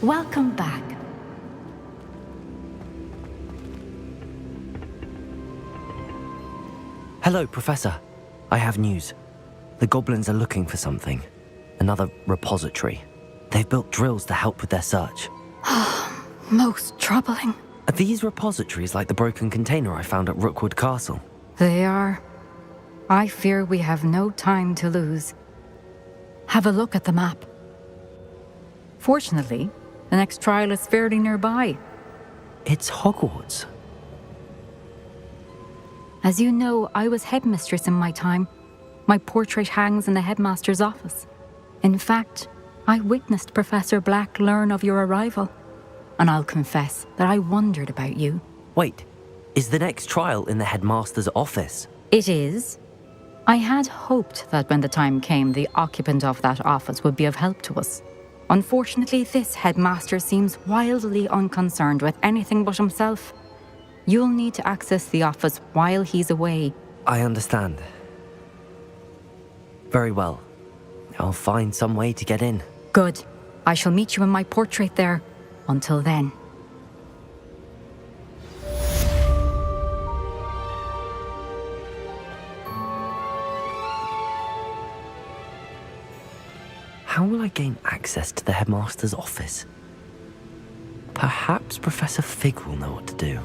Welcome back. Hello, Professor. I have news. The goblins are looking for something. Another repository. They've built drills to help with their search. Most troubling. Are these repositories like the broken container I found at Rookwood Castle? They are. I fear we have no time to lose. Have a look at the map. Fortunately, the next trial is fairly nearby. It's Hogwarts. As you know, I was headmistress in my time. My portrait hangs in the headmaster's office. In fact, I witnessed Professor Black learn of your arrival. And I'll confess that I wondered about you. Wait, is the next trial in the headmaster's office? It is. I had hoped that when the time came, the occupant of that office would be of help to us. Unfortunately, this headmaster seems wildly unconcerned with anything but himself. You'll need to access the office while he's away. I understand. Very well. I'll find some way to get in. Good. I shall meet you in my portrait there. Until then. How will I gain access to the headmaster's office? Perhaps Professor Fig will know what to do.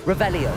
Revelio.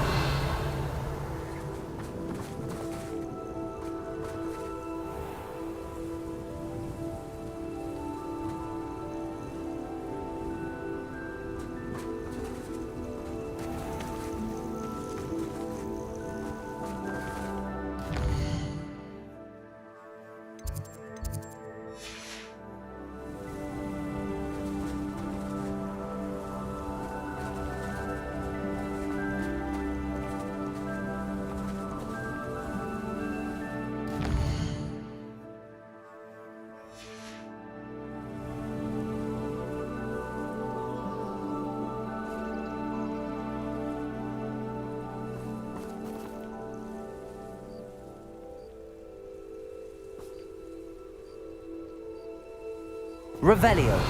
Revelio.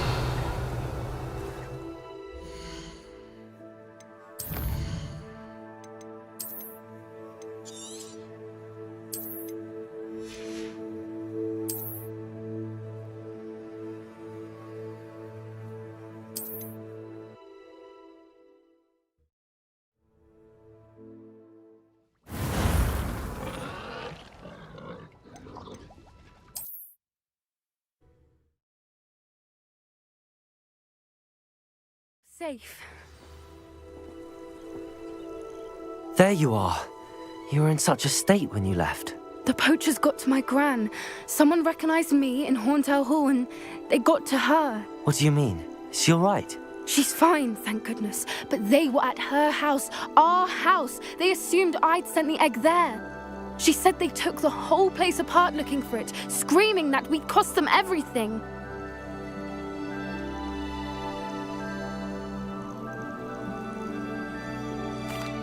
Safe. There you are. You were in such a state when you left. The poachers got to my gran. Someone recognized me in Horntail Hall and they got to her. What do you mean? Is she all right? She's fine, thank goodness. But they were at her house, our house. They assumed I'd sent the egg there. She said they took the whole place apart looking for it, screaming that we'd cost them everything.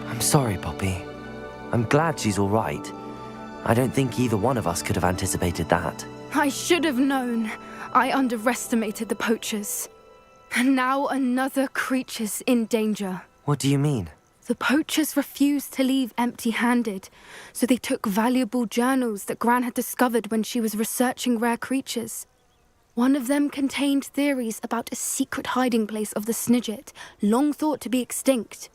I'm sorry, Poppy. I'm glad she's all right. I don't think either one of us could have anticipated that. I should have known. I underestimated the poachers. And now another creature's in danger. What do you mean? The poachers refused to leave empty-handed, so they took valuable journals that Gran had discovered when she was researching rare creatures. One of them contained theories about a secret hiding place of the Snidget, long thought to be extinct.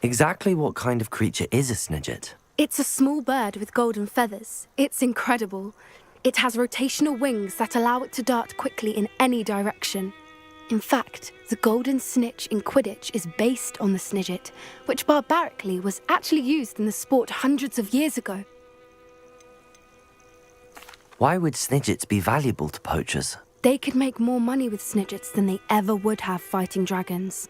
Exactly what kind of creature is a Snidget? It's a small bird with golden feathers. It's incredible. It has rotational wings that allow it to dart quickly in any direction. In fact, the golden snitch in Quidditch is based on the Snidget, which barbarically was actually used in the sport hundreds of years ago. Why would Snidgets be valuable to poachers? They could make more money with Snidgets than they ever would have fighting dragons.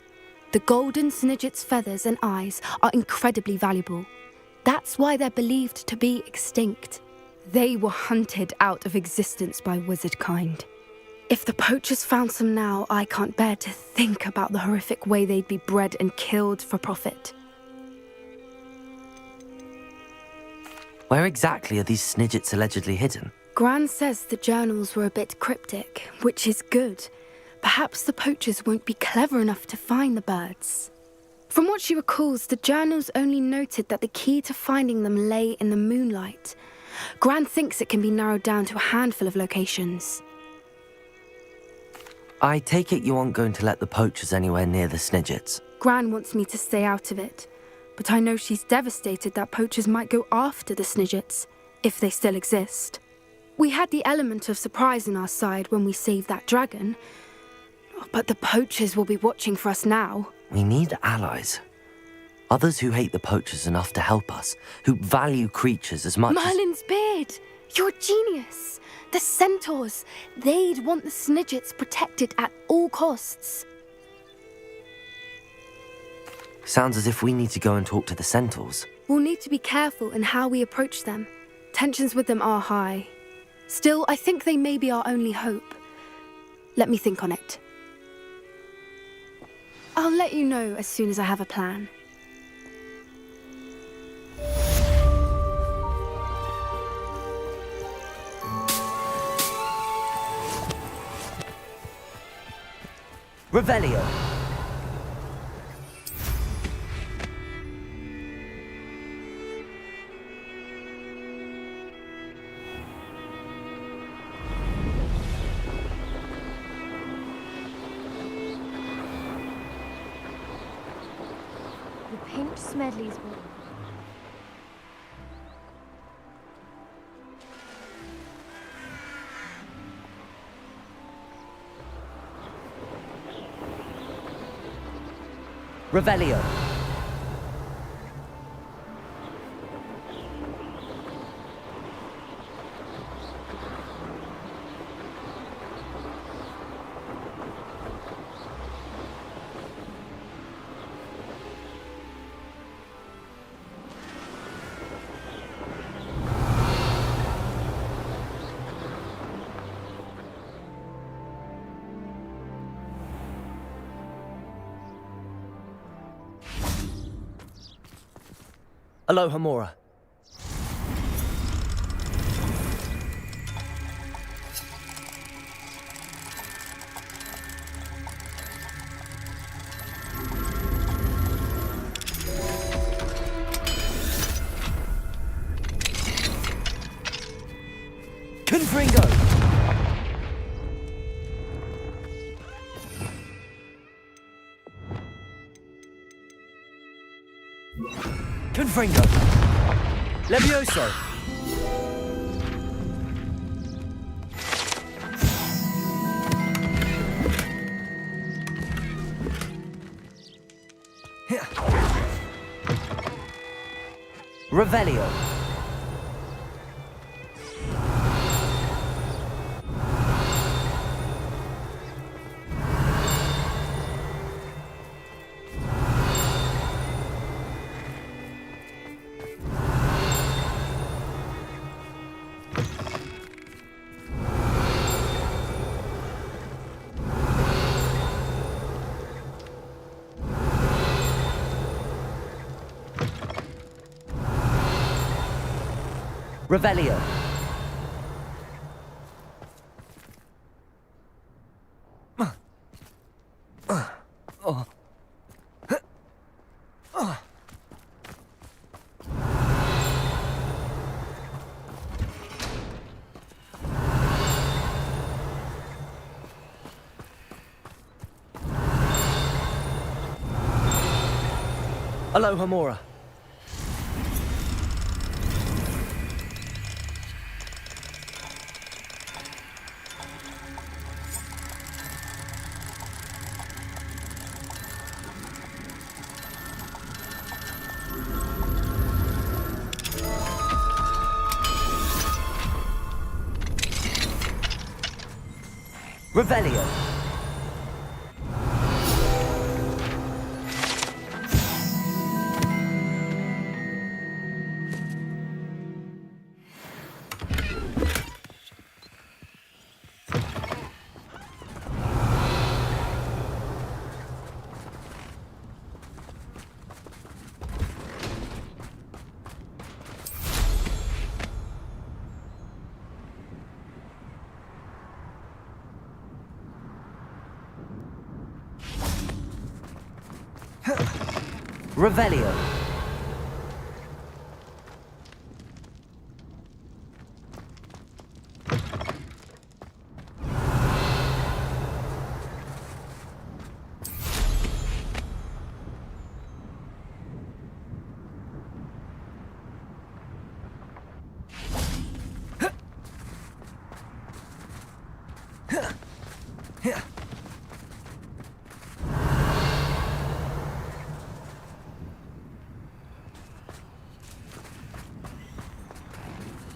The golden Snidget's feathers and eyes are incredibly valuable. That's why they're believed to be extinct. They were hunted out of existence by wizard kind. If the poachers found some now, I can't bear to think about the horrific way they'd be bred and killed for profit. Where exactly are these Snidgets allegedly hidden? Gran says the journals were a bit cryptic, which is good. Perhaps the poachers won't be clever enough to find the birds. From what she recalls, the journals only noted that the key to finding them lay in the moonlight. Gran thinks it can be narrowed down to a handful of locations. I take it you aren't going to let the poachers anywhere near the Snidgets. Gran wants me to stay out of it, but I know she's devastated that poachers might go after the Snidgets, if they still exist. We had the element of surprise on our side when we saved that dragon, but the poachers will be watching for us now. We need allies. Others who hate the poachers enough to help us, who value creatures as much Merlin's beard! You're a genius! The centaurs! They'd want the Snidgets protected at all costs. Sounds as if we need to go and talk to the centaurs. We'll need to be careful in how we approach them. Tensions with them are high. Still, I think they may be our only hope. Let me think on it. I'll let you know as soon as I have a plan. Revelio! The pink Smedleys will... Revelio! Aloha Mora. Confringo! Confringo! Levioso! Revelio! Revelio. Aloha, Mora. Revelio. Revelio.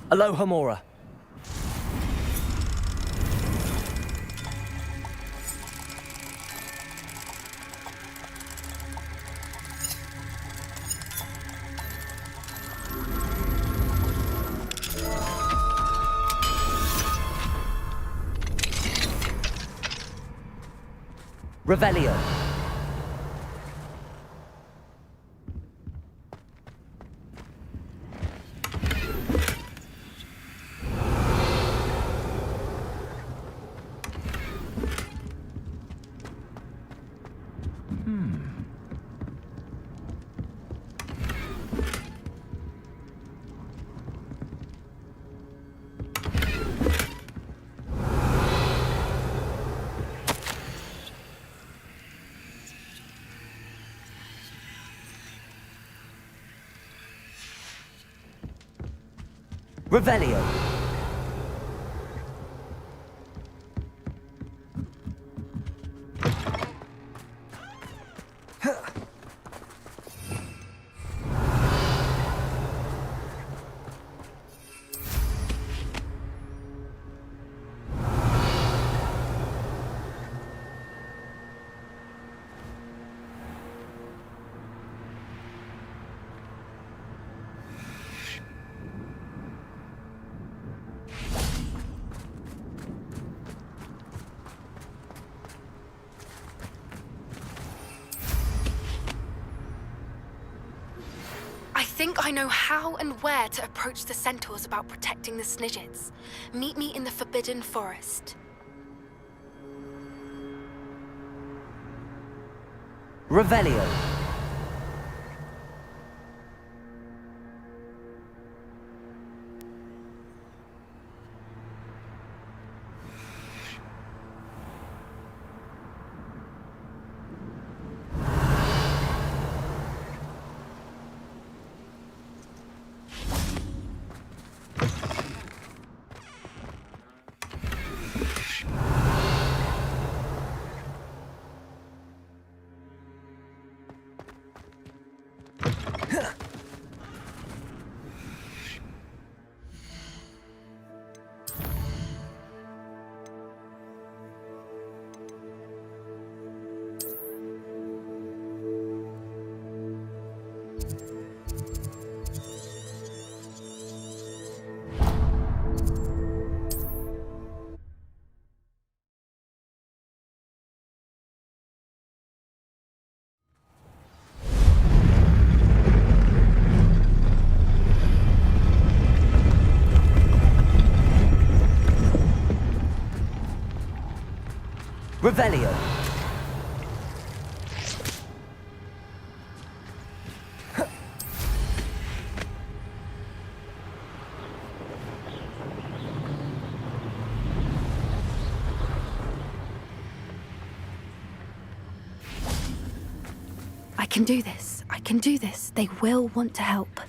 Aloha, Mora. Revelio. Revelio. I think I know how and where to approach the centaurs about protecting the Snidgets. Meet me in the Forbidden Forest. Revelio. Revelio. I can do this. I can do this. They will want to help.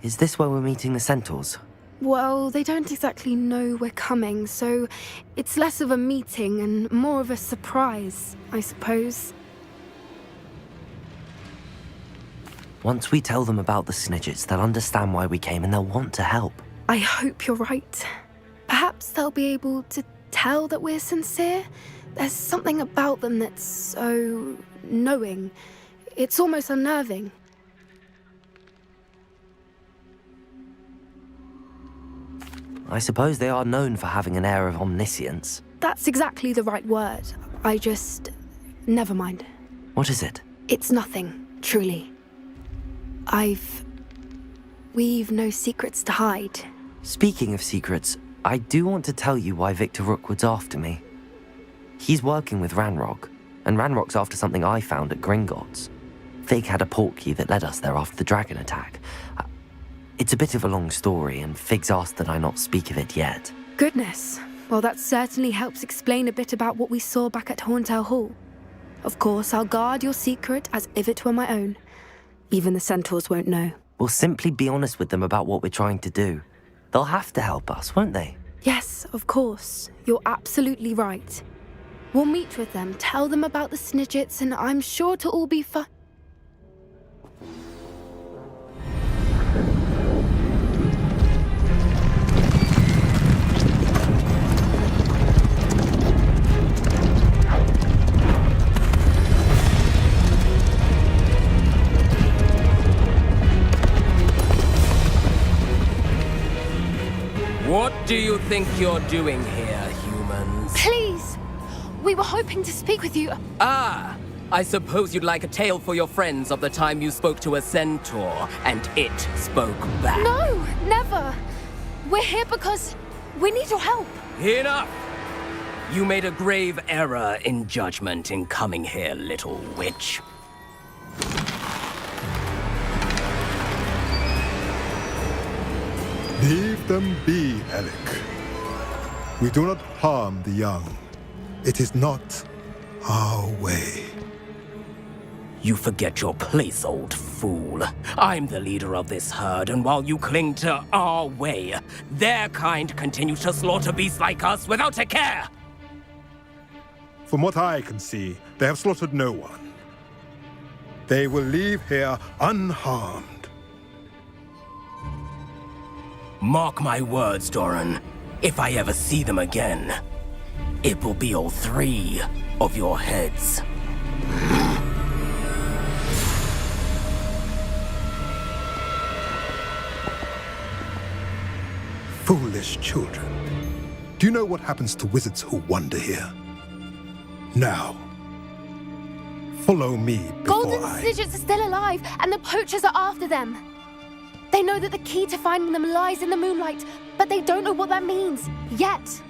Is this where we're meeting the centaurs? Well, they don't exactly know we're coming, so it's less of a meeting and more of a surprise, I suppose. Once we tell them about the Snidgets, they'll understand why we came and they'll want to help. I hope you're right. Perhaps they'll be able to tell that we're sincere. There's something about them that's so knowing. It's almost unnerving. I suppose they are known for having an air of omniscience. That's exactly the right word. Never mind. What is it? It's nothing, truly. We've no secrets to hide. Speaking of secrets, I do want to tell you why Victor Rookwood's after me. He's working with Ranrock, and Ranrock's after something I found at Gringotts. Fig had a portkey that led us there after the dragon attack. It's a bit of a long story, and Fig's asked that I not speak of it yet. Goodness. Well, that certainly helps explain a bit about what we saw back at Horntail Hall. Of course, I'll guard your secret as if it were my own. Even the centaurs won't know. We'll simply be honest with them about what we're trying to do. They'll have to help us, won't they? Yes, of course. You're absolutely right. We'll meet with them, tell them about the Snidgets, and I'm sure it'll all be fun. What do you think you're doing here, humans? Please! We were hoping to speak with you. Ah! I suppose you'd like a tale for your friends of the time you spoke to a centaur, and it spoke back. No, never. We're here because we need your help. Enough! You made a grave error in judgment in coming here, little witch. Leave them be, Alec. We do not harm the young. It is not our way. You forget your place, old fool. I'm the leader of this herd, and while you cling to our way, their kind continues to slaughter beasts like us without a care! From what I can see, they have slaughtered no one. They will leave here unharmed. Mark my words, Doran. If I ever see them again, it will be all 3 of your heads. Foolish children. Do you know what happens to wizards who wander here? Now, follow me before Golden Snidgets are still alive, and the poachers are after them. They know that the key to finding them lies in the moonlight, but they don't know what that means, yet.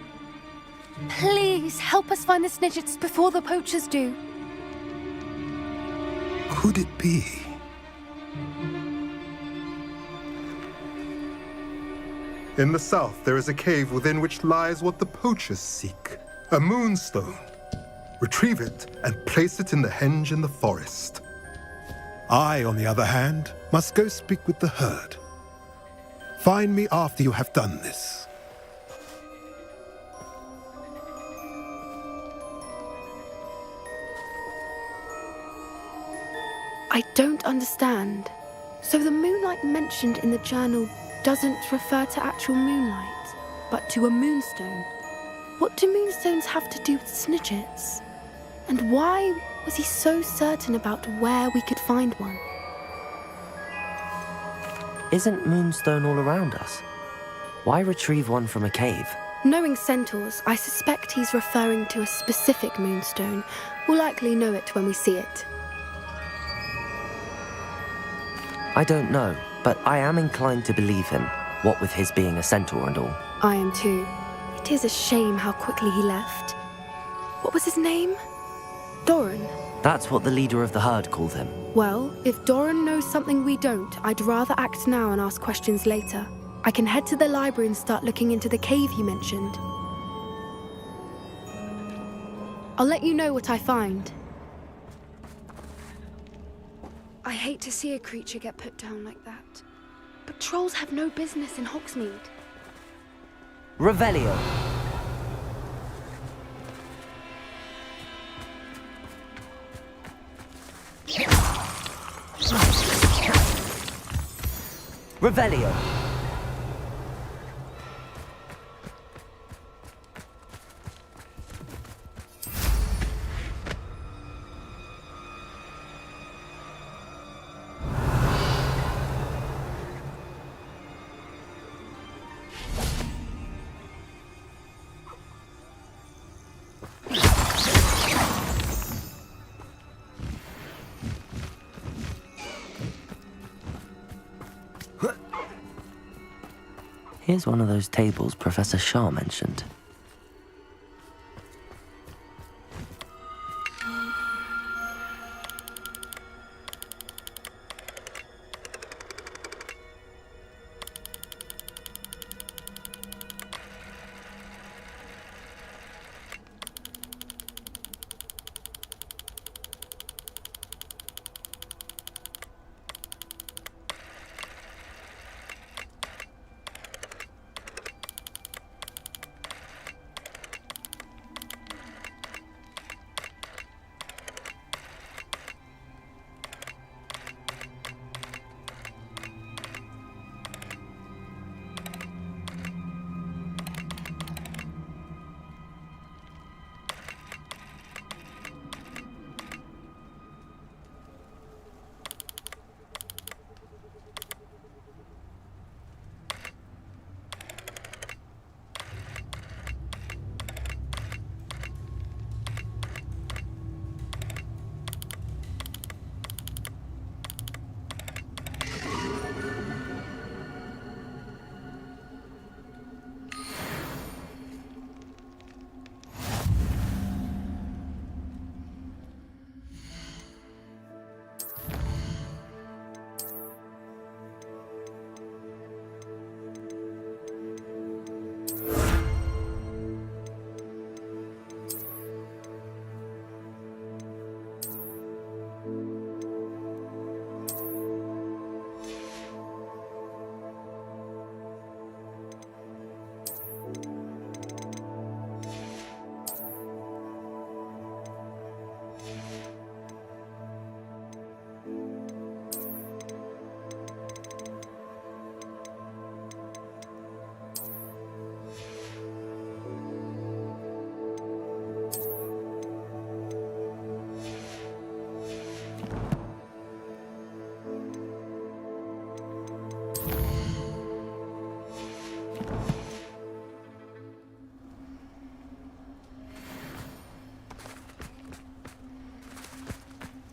Please, help us find the Snidgets before the poachers do. Could it be? In the south, there is a cave within which lies what the poachers seek. A moonstone. Retrieve it and place it in the henge in the forest. I, on the other hand, must go speak with the herd. Find me after you have done this. I don't understand. So the moonlight mentioned in the journal doesn't refer to actual moonlight, but to a moonstone. What do moonstones have to do with Snidgets? And why was he so certain about where we could find one? Isn't Moonstone all around us? Why retrieve one from a cave? Knowing centaurs, I suspect he's referring to a specific moonstone. We'll likely know it when we see it. I don't know, but I am inclined to believe him, what with his being a centaur and all. I am too. It is a shame how quickly he left. What was his name? Doran. That's what the leader of the herd called him. Well, if Doran knows something we don't, I'd rather act now and ask questions later. I can head to the library and start looking into the cave you mentioned. I'll let you know what I find. I hate to see a creature get put down like that. But trolls have no business in Hogsmeade. Revelio. Revelio. Here's one of those tables Professor Shah mentioned.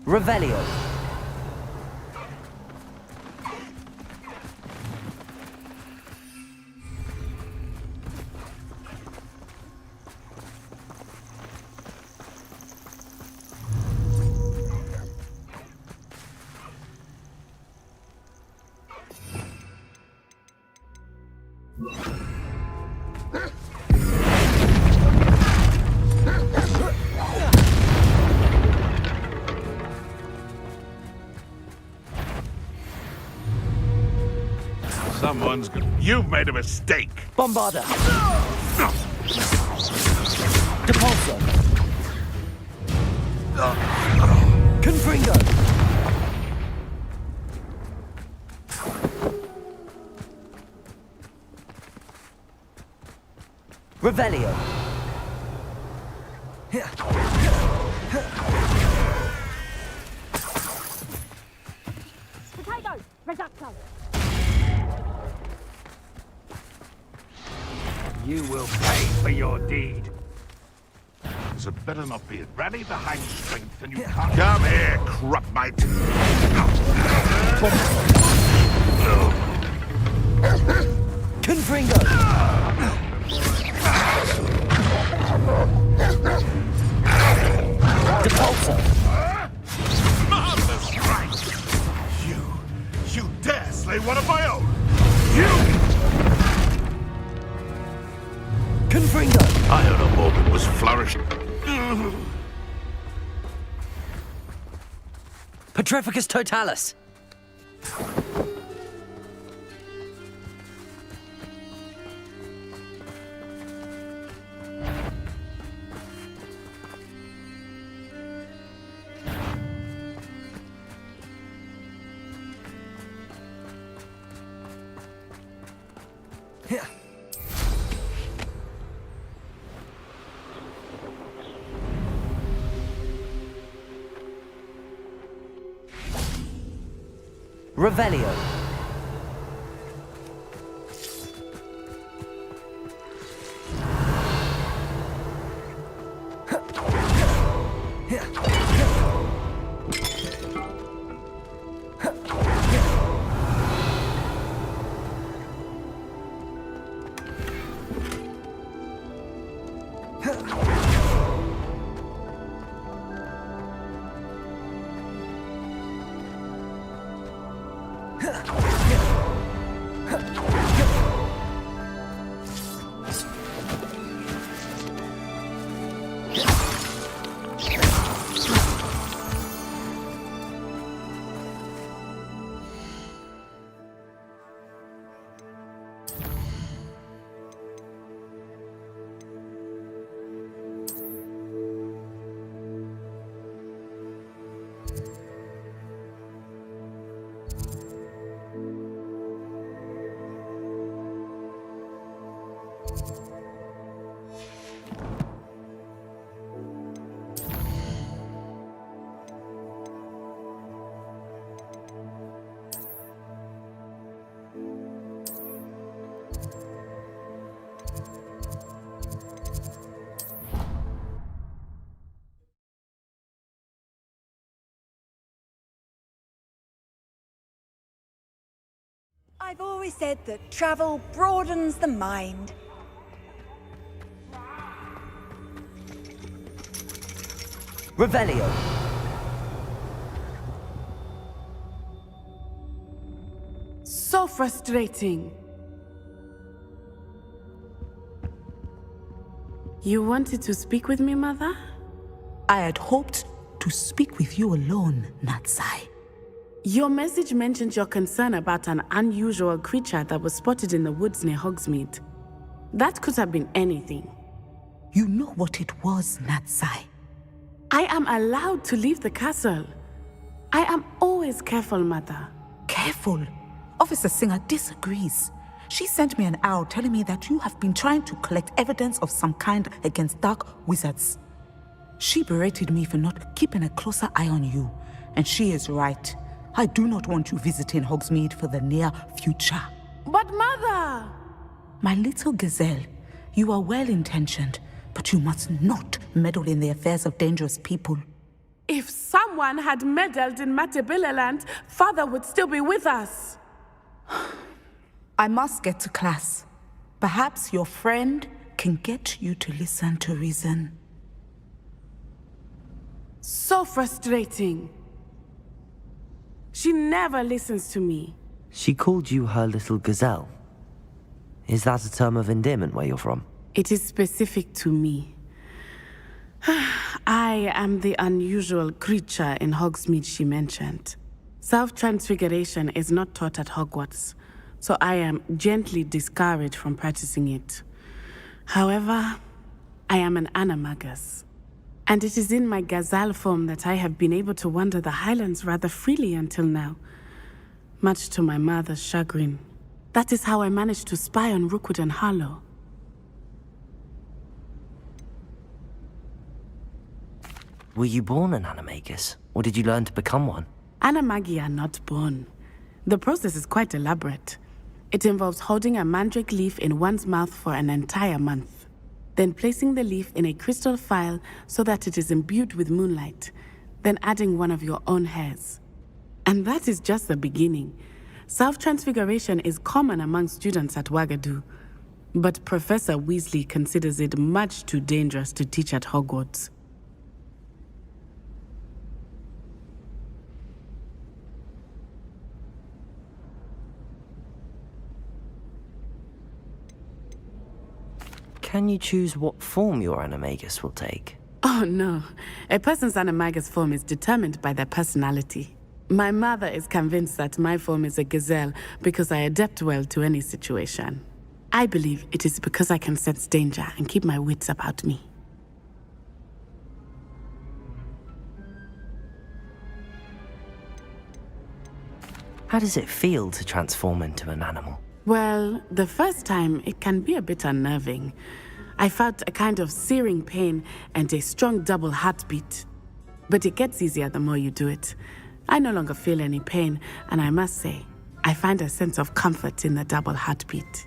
Revelio. You've made a mistake. Bombarda. Depulso. Confringo. Revelio. Potato! Reducto! You will pay for your deed. So it better not be. Rally behind strength and you can't... Come here, Crupmite. Confringo. Depulso. Marvelous right. You dare slay one of my own. You... Confringo. I heard a moment was flourishing. Petrificus totalis! Revelio. I've always said that travel broadens the mind. Revelio. So frustrating. You wanted to speak with me, Mother? I had hoped to speak with you alone, Natsai. Your message mentioned your concern about an unusual creature that was spotted in the woods near Hogsmeade. That could have been anything. You know what it was, Natsai. I am allowed to leave the castle. I am always careful, Mother. Careful. Officer Singer disagrees. She sent me an owl telling me that you have been trying to collect evidence of some kind against dark wizards. She berated me for not keeping a closer eye on you, and she is right. I do not want you visiting Hogsmeade for the near future. But Mother! My little gazelle, you are well-intentioned, but you must not meddle in the affairs of dangerous people. If someone had meddled in Matabeleland, Father would still be with us. I must get to class. Perhaps your friend can get you to listen to reason. So frustrating. She never listens to me. She called you her little gazelle. Is that a term of endearment where you're from? It is specific to me. I am the unusual creature in Hogsmeade she mentioned. Self-transfiguration is not taught at Hogwarts, so I am gently discouraged from practicing it. However, I am an animagus. And it is in my gazelle form that I have been able to wander the highlands rather freely until now. Much to my mother's chagrin. That is how I managed to spy on Rookwood and Harlow. Were you born an animagus, or did you learn to become one? Animagi are not born. The process is quite elaborate. It involves holding a mandrake leaf in one's mouth for an entire month. Then placing the leaf in a crystal phial so that it is imbued with moonlight, then adding one of your own hairs. And that is just the beginning. Self-transfiguration is common among students at Wagadu, but Professor Weasley considers it much too dangerous to teach at Hogwarts. Can you choose what form your animagus will take? Oh no, a person's animagus form is determined by their personality. My mother is convinced that my form is a gazelle because I adapt well to any situation. I believe it is because I can sense danger and keep my wits about me. How does it feel to transform into an animal? Well, the first time, it can be a bit unnerving. I felt a kind of searing pain and a strong double heartbeat. But it gets easier the more you do it. I no longer feel any pain, and I must say, I find a sense of comfort in the double heartbeat.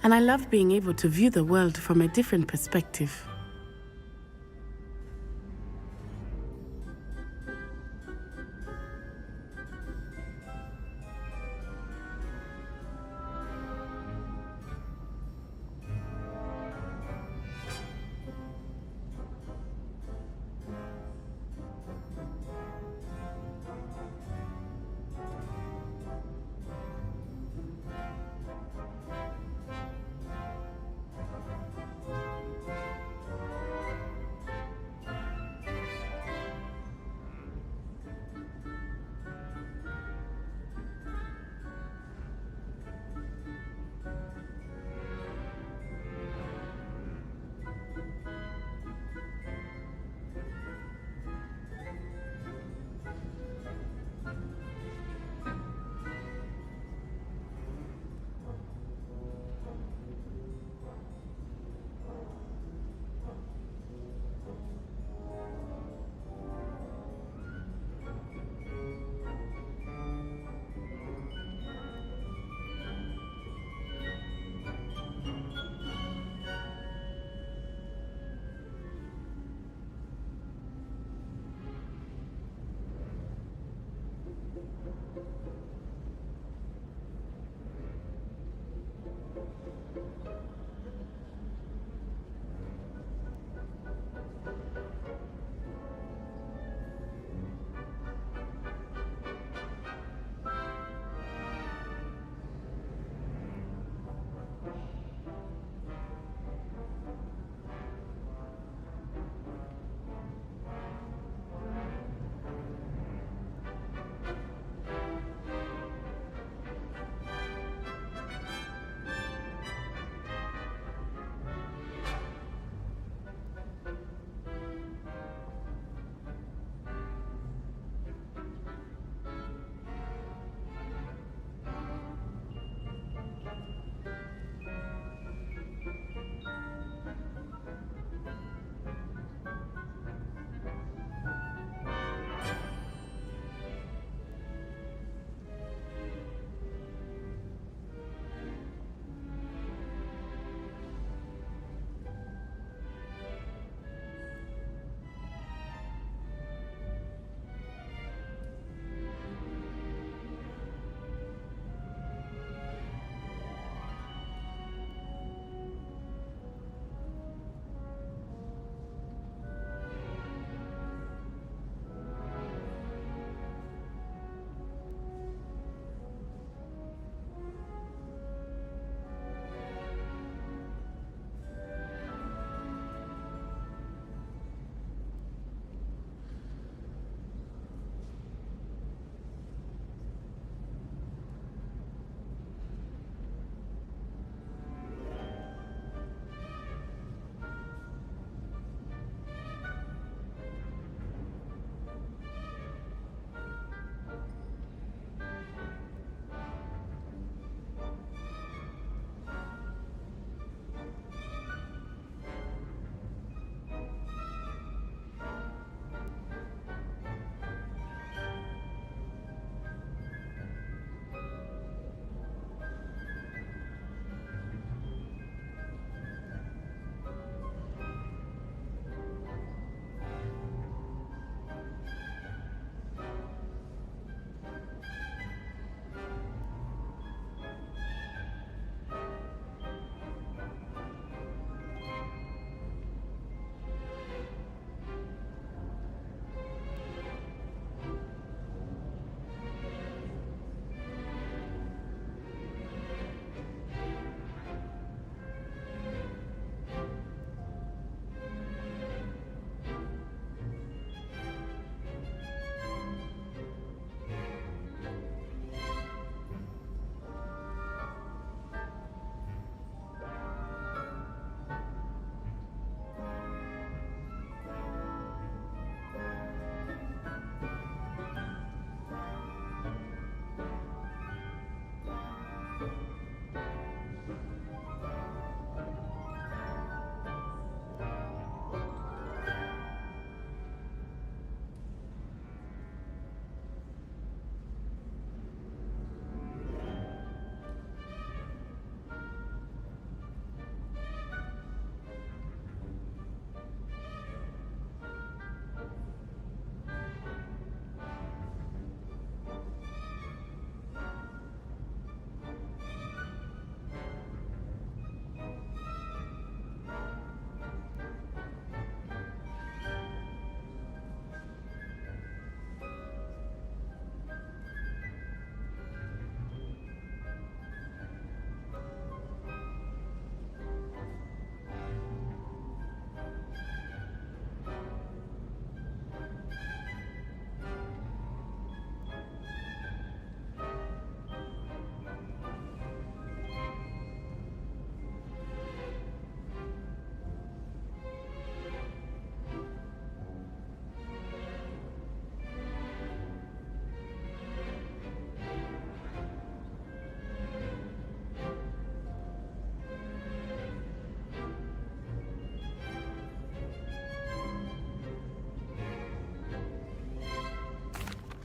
And I love being able to view the world from a different perspective.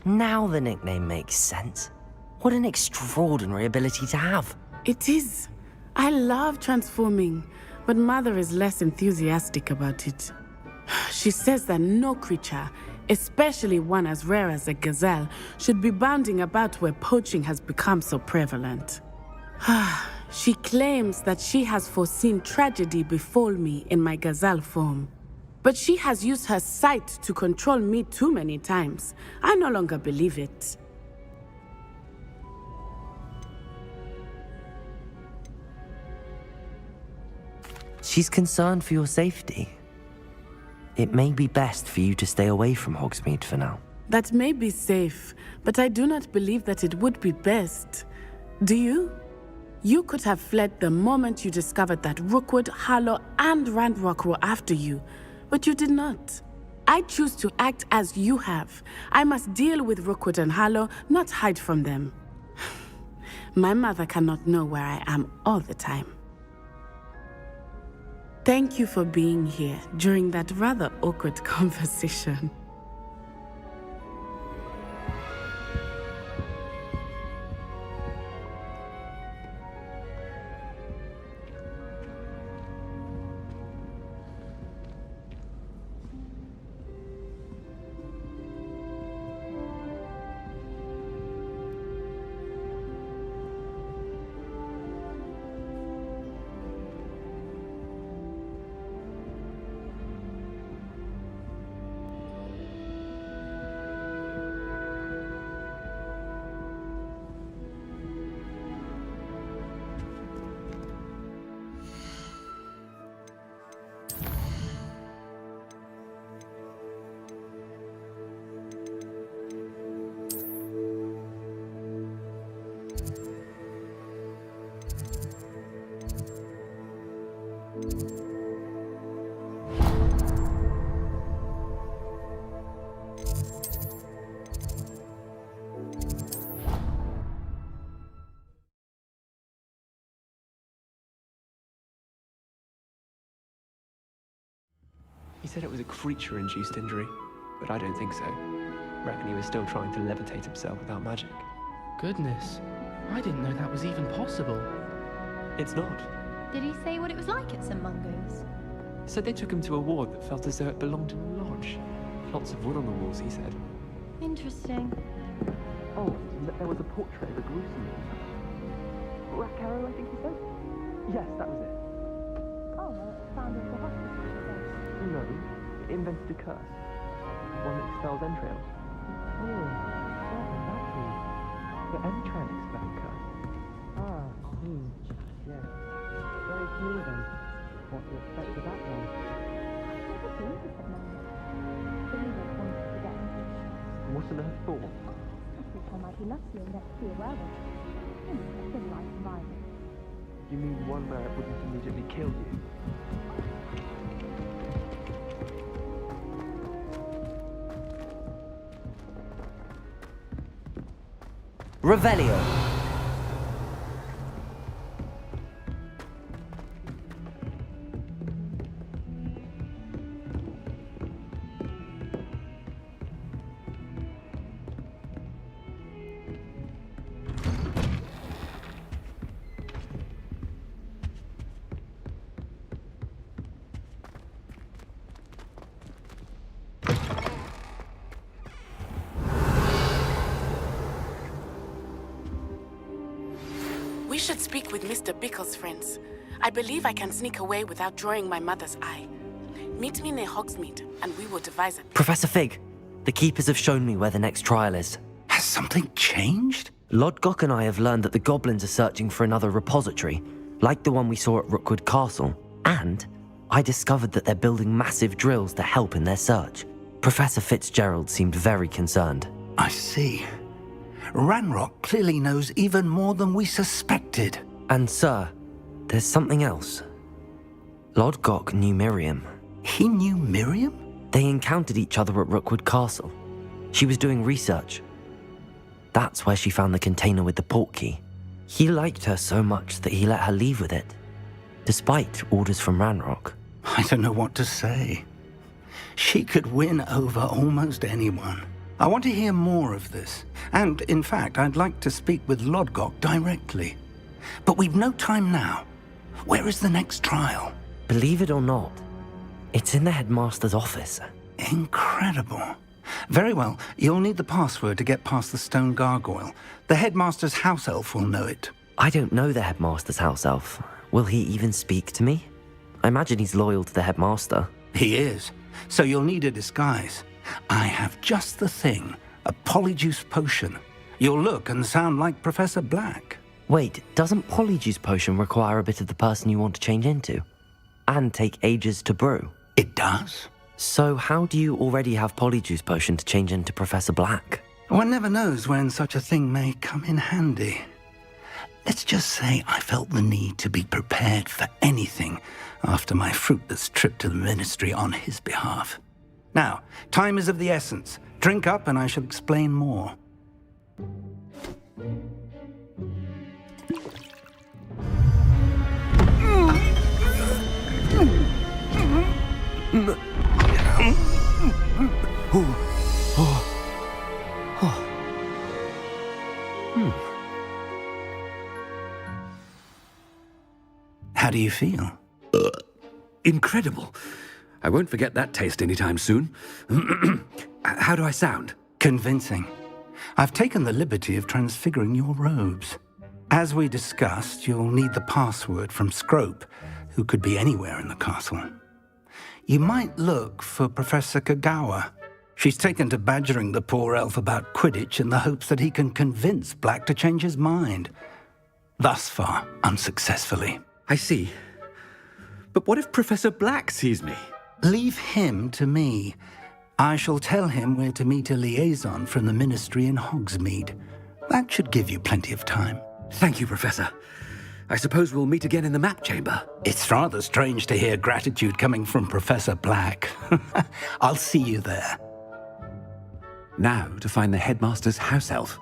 Now the nickname makes sense. What an extraordinary ability to have. It is. I love transforming, but Mother is less enthusiastic about it. She says that no creature, especially one as rare as a gazelle, should be bounding about where poaching has become so prevalent. She claims that she has foreseen tragedy befall me in my gazelle form. But she has used her sight to control me too many times. I no longer believe it. She's concerned for your safety. It may be best for you to stay away from Hogsmeade for now. That may be safe, but I do not believe that it would be best. Do you? You could have fled the moment you discovered that Rookwood, Harlow, and Ranrock were after you, but you did not. I choose to act as you have. I must deal with Rookwood and Harlow, not hide from them. My mother cannot know where I am all the time. Thank you for being here during that rather awkward conversation. He said it was a creature-induced injury, but I don't think so. Reckon he was still trying to levitate himself without magic. Goodness, I didn't know that was even possible. It's not. Did he say what it was like at St. Mungo's? So they took him to a ward that felt as though it belonged in a lodge. Lots of wood on the walls, he said. Interesting. Oh, there was a portrait of a gruesome man. Carol, I think he said? Yes, that was it. Oh, well, it's found at the hospital. No, invented a curse. One that expels entrails. Oh, that's it. But ever try and expel a curse? Yeah. Very clear then. What to expect of that one? What on earth for? Every time I'd be lucky enough to be a werewolf. A civilized environment. You mean one where it wouldn't immediately kill you? Revelio. We should speak with Mr. Bickle's friends. I believe I can sneak away without drawing my mother's eye. Meet me near Hogsmeade, and we will devise a... Professor Fig, the Keepers have shown me where the next trial is. Has something changed? Lodgok and I have learned that the goblins are searching for another repository, like the one we saw at Rookwood Castle. And I discovered that they're building massive drills to help in their search. Professor Fitzgerald seemed very concerned. I see. Ranrock clearly knows even more than we suspected. And sir, there's something else. Lodgok knew Miriam. He knew Miriam? They encountered each other at Rookwood Castle. She was doing research. That's where she found the container with the portkey. He liked her so much that he let her leave with it, despite orders from Ranrock. I don't know what to say. She could win over almost anyone. I want to hear more of this. And, in fact, I'd like to speak with Lodgok directly. But we've no time now. Where is the next trial? Believe it or not, it's in the headmaster's office. Incredible. Very well. You'll need the password to get past the stone gargoyle. The headmaster's house elf will know it. I don't know the headmaster's house elf. Will he even speak to me? I imagine he's loyal to the headmaster. He is. So you'll need a disguise. I have just the thing. A polyjuice potion. You'll look and sound like Professor Black. Wait, doesn't polyjuice potion require a bit of the person you want to change into? And take ages to brew? It does. So how do you already have polyjuice potion to change into Professor Black? One never knows when such a thing may come in handy. Let's just say I felt the need to be prepared for anything after my fruitless trip to the ministry on his behalf. Now, time is of the essence. Drink up and I shall explain more. How do you feel? Incredible. I won't forget that taste anytime soon. How do I sound? Convincing. I've taken the liberty of transfiguring your robes. As we discussed, you'll need the password from Scrope, who could be anywhere in the castle. You might look for Professor Kagawa. She's taken to badgering the poor elf about Quidditch in the hopes that he can convince Black to change his mind. Thus far, unsuccessfully. I see. But what if Professor Black sees me? Leave him to me. I shall tell him where to meet a liaison from the ministry in Hogsmeade. That should give you plenty of time. Thank you, Professor. I suppose we'll meet again in the map chamber. It's rather strange to hear gratitude coming from Professor Black. I'll see you there. Now to find the headmaster's house elf.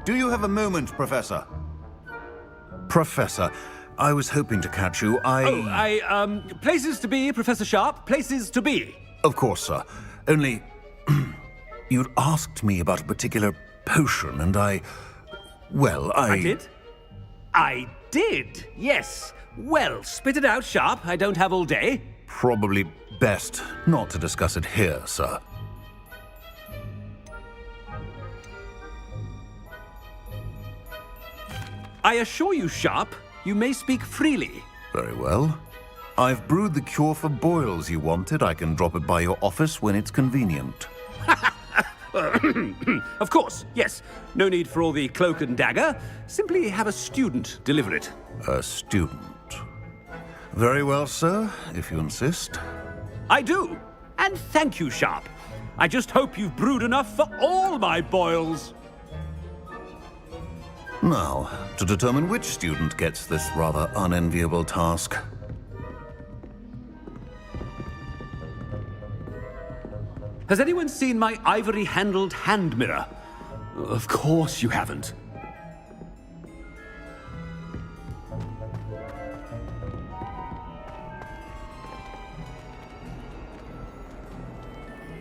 Do you have a moment, Professor? Professor, I was hoping to catch you. Places to be, Professor Sharp. Places to be. Of course, sir. Only, you'd asked me about a particular potion, and I did? I did, yes. Well, spit it out, Sharp. I don't have all day. Probably best not to discuss it here, sir. I assure you, Sharp, you may speak freely. Very well. I've brewed the cure for boils you wanted. I can drop it by your office when it's convenient. Of course, yes. No need for all the cloak and dagger. Simply have a student deliver it. A student? Very well, sir, if you insist. I do. And thank you, Sharp. I just hope you've brewed enough for all my boils. Now, to determine which student gets this rather unenviable task. Has anyone seen my ivory-handled hand mirror? Of course you haven't.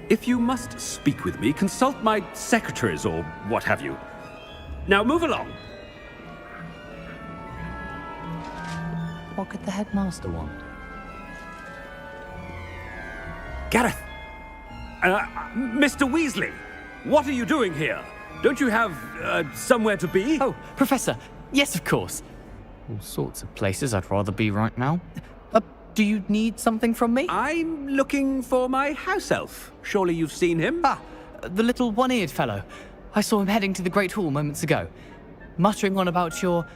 If you must speak with me, consult my secretaries or what have you. Now move along. What could the headmaster want? Gareth! Mr. Weasley, what are you doing here? Don't you have, somewhere to be? Oh, Professor, yes, of course. All sorts of places I'd rather be right now. Do you need something from me? I'm looking for my house elf. Surely you've seen him? Ah, the little one-eared fellow. I saw him heading to the Great Hall moments ago, muttering on about your,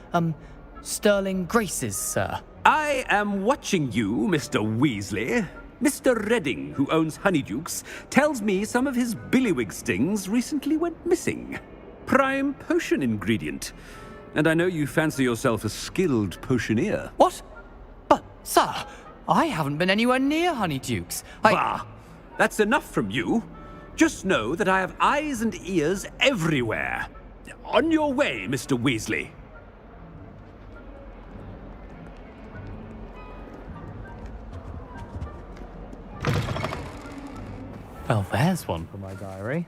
sterling graces, sir. I am watching you, Mr. Weasley. Mr. Redding, who owns Honeydukes, tells me some of his billywig stings recently went missing. Prime potion ingredient. And I know you fancy yourself a skilled potioneer. What? But, sir, I haven't been anywhere near Honeydukes. Bah! that's enough from you. Just know that I have eyes and ears everywhere. On your way, Mr. Weasley. Well, there's one for my diary.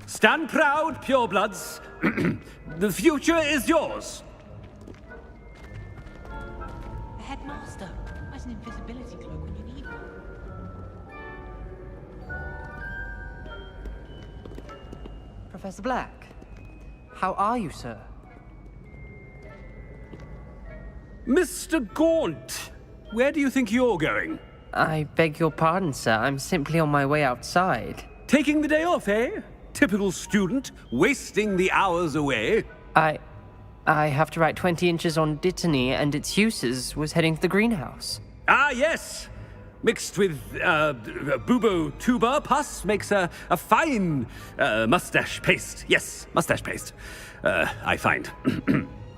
Stand proud, purebloods. The future is yours. The headmaster has an invisibility cloak when you need one. Professor Black, how are you, sir? Mr. Gaunt, where do you think you're going? I beg your pardon, sir. I'm simply on my way outside. Taking the day off, eh? Typical student, wasting the hours away. I have to write 20 inches on Dittany and its uses. Was heading to the greenhouse. Ah, yes. Mixed with bubo tuber pus makes a fine mustache paste. Yes, mustache paste. I find.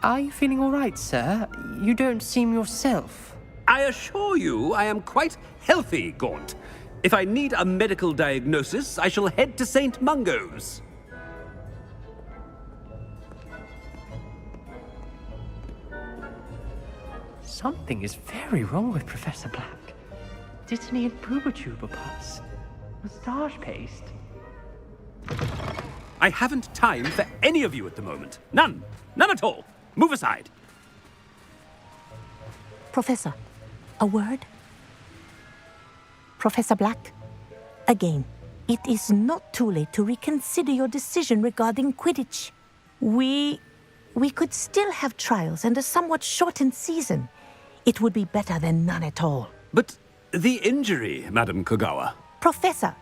Are you feeling all right, sir? You don't seem yourself. I assure you I am quite healthy, Gaunt. If I need a medical diagnosis, I shall head to St. Mungo's. Something is very wrong with Professor Black. Dittany and Booba-Tuba pus. Moustache paste. I haven't time for any of you at the moment. None. None at all. Move aside. Professor, a word? Professor Black, again, it is not too late to reconsider your decision regarding Quidditch. We could still have trials and a somewhat shortened season. It would be better than none at all. But the injury, Madam Kogawa. Professor,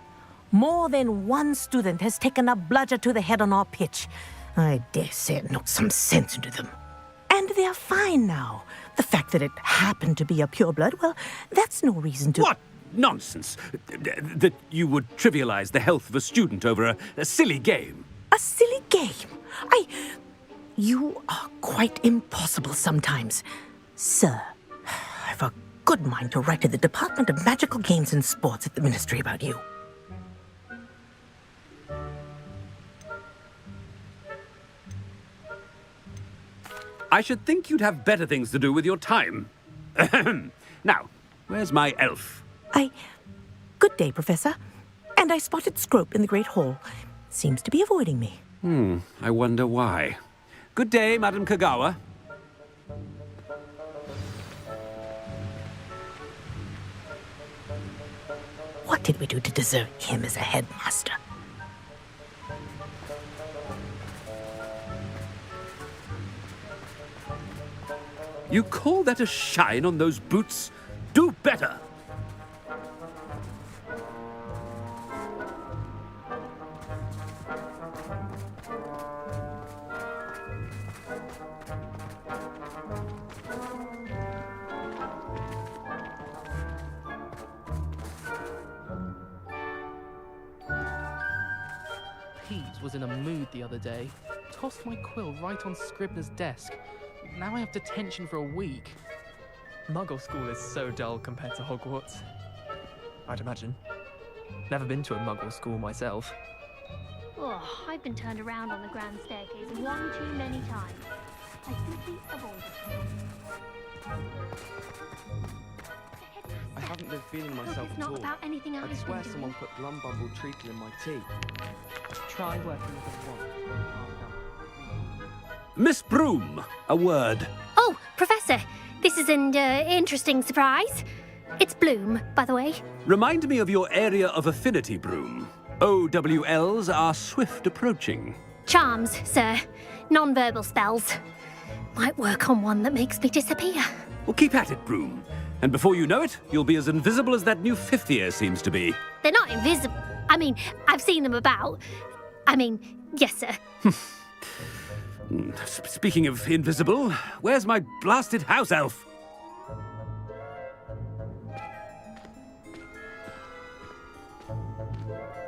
more than one student has taken a bludger to the head on our pitch. I dare say it knocked some sense into them. And they're fine now. The fact that it happened to be a pureblood, well, that's no reason to... What nonsense! That you would trivialize the health of a student over a silly game. A silly game? You are quite impossible sometimes. Sir, I've a good mind to write to the Department of Magical Games and Sports at the Ministry about you. I should think you'd have better things to do with your time. Now, where's my elf? Good day, Professor. And I spotted Scrope in the Great Hall. Seems to be avoiding me. I wonder why. Good day, Madam Kogawa. What did we do to deserve him as a headmaster? You call that a shine on those boots? Do better! Peeves was in a mood the other day. Tossed my quill right on Scribner's desk. Now I have detention for a week. Muggle school is so dull compared to Hogwarts. I'd imagine. Never been to a Muggle school myself. Oh, I've been turned around on the grand staircase one too many times. I simply avoid it. I haven't been feeling myself It's not about anything I've I swear been someone doing. put Glumbumble treacle in my tea. Try working with a wand. Miss Broom, a word. Oh, Professor, this is an interesting surprise. It's Bloom, by the way. Remind me of your area of affinity, Broom. OWLs are swift approaching. Charms, sir. Non-verbal spells. Might work on one that makes me disappear. Well, keep at it, Broom. And before you know it, you'll be as invisible as that new fifth year seems to be. They're not invisible. I mean, I've seen them about. I mean, yes, sir. Speaking of invisible, where's my blasted house elf?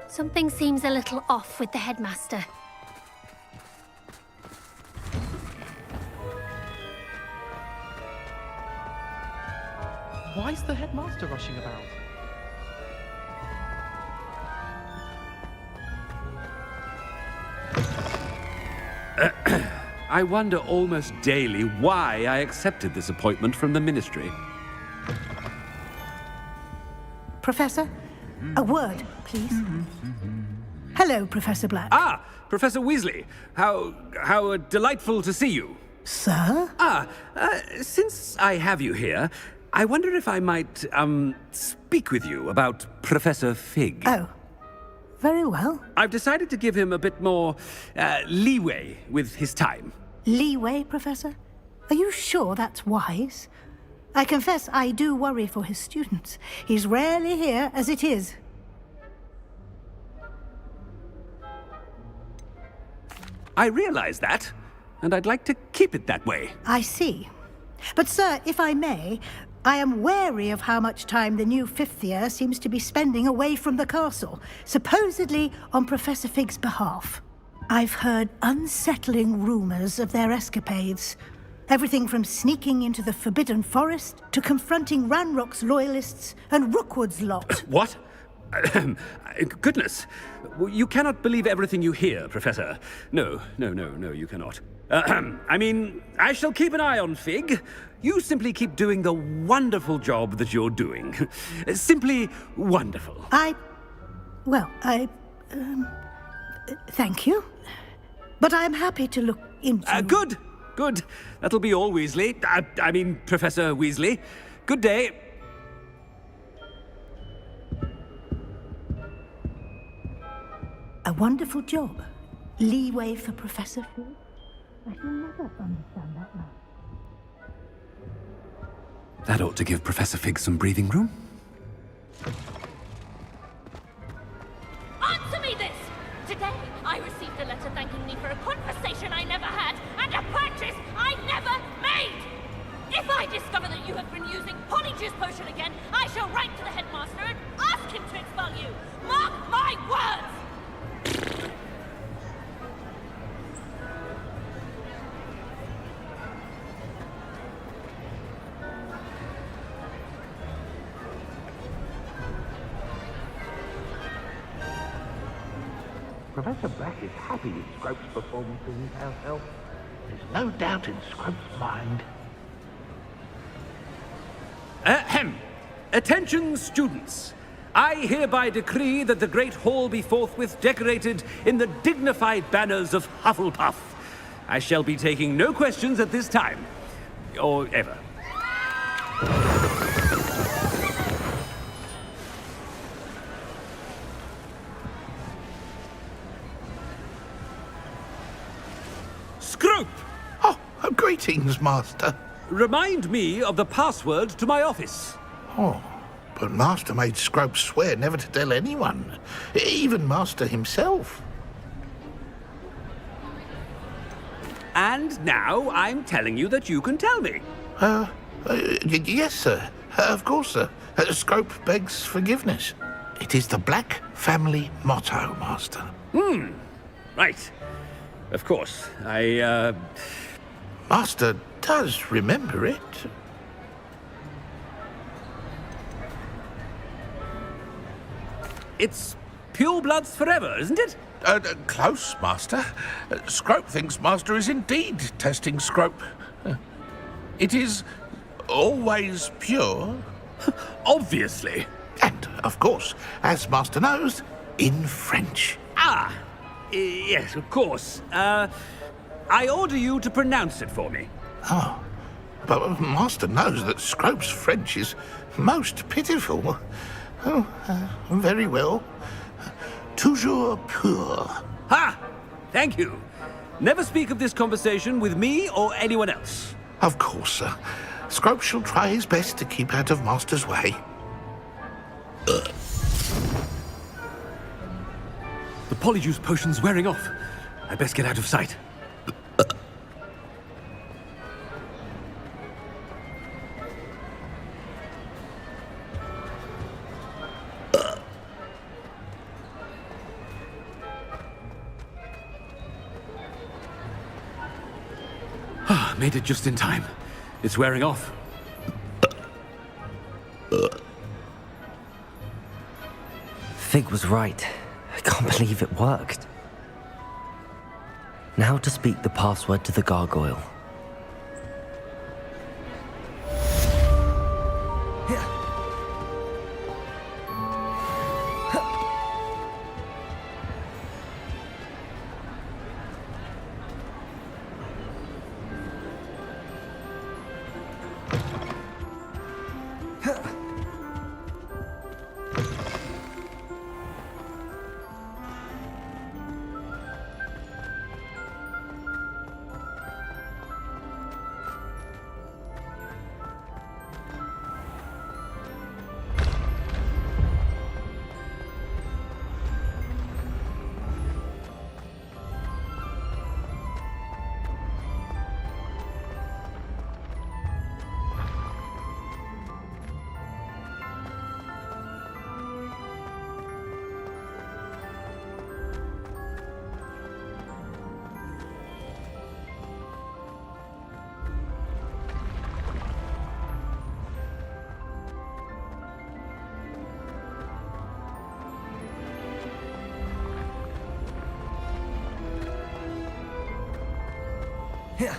Something seems a little off with the headmaster. Why's the headmaster rushing about? I wonder almost daily why I accepted this appointment from the Ministry. Professor, a word, please. Hello, Professor Black. Ah, Professor Weasley. How delightful to see you. Sir? Since I have you here, I wonder if I might, speak with you about Professor Fig. Oh, very well. I've decided to give him a bit more, leeway with his time. Leeway, Professor? Are you sure that's wise? I confess I do worry for his students. He's rarely here as it is. I realize that, and I'd like to keep it that way. I see. But, sir, if I may, I am wary of how much time the new fifth year seems to be spending away from the castle, supposedly on Professor Fig's behalf. I've heard unsettling rumors of their escapades. Everything from sneaking into the Forbidden Forest to confronting Ranrock's loyalists and Rookwood's lot. What? Goodness. You cannot believe everything you hear, Professor. No, you cannot. I mean, I shall keep an eye on Fig. You simply keep doing the wonderful job that you're doing. Simply wonderful. Thank you. But I'm happy to look into... Good. That'll be all, Weasley. I mean, Professor Weasley. Good day. A wonderful job. Leeway for Professor Fig. I shall never understand that man. That ought to give Professor Fig some breathing room. Answer me this! Today, I received a letter thanking me for a conversation I never had and a purchase I never made! If I discover that you have been using Polyjuice Potion again, I shall write to the headmaster and ask him to expel you! Mark my words! Professor Black is happy with Scrope's performance in his house elf. There's no doubt in Scrope's mind. Ahem. Attention, students. I hereby decree that the Great Hall be forthwith decorated in the dignified banners of Hufflepuff. I shall be taking no questions at this time. Or ever. Scrope! Oh, greetings, Master. Remind me of the password to my office. Oh, but Master made Scrope swear never to tell anyone, even Master himself. And now I'm telling you that you can tell me. Yes, sir. Of course, sir. Scrope begs forgiveness. It is the Black family motto, Master. Right. Of course. Master does remember it. It's purebloods forever, isn't it? Close, Master. Scrope thinks Master is indeed testing Scrope. It is always pure. Obviously. And, of course, as Master knows, in French. Yes, of course. I order you to pronounce it for me. Oh, but Master knows that Scrope's French is most pitiful. Oh, very well. Toujours pur. Ha! Thank you. Never speak of this conversation with me or anyone else. Of course, sir. Scrope shall try his best to keep out of Master's way. The Polyjuice Potion's wearing off. I best get out of sight. Made it just in time. It's wearing off. Fig was right. I can't believe it worked. Now to speak the password to the gargoyle. Here.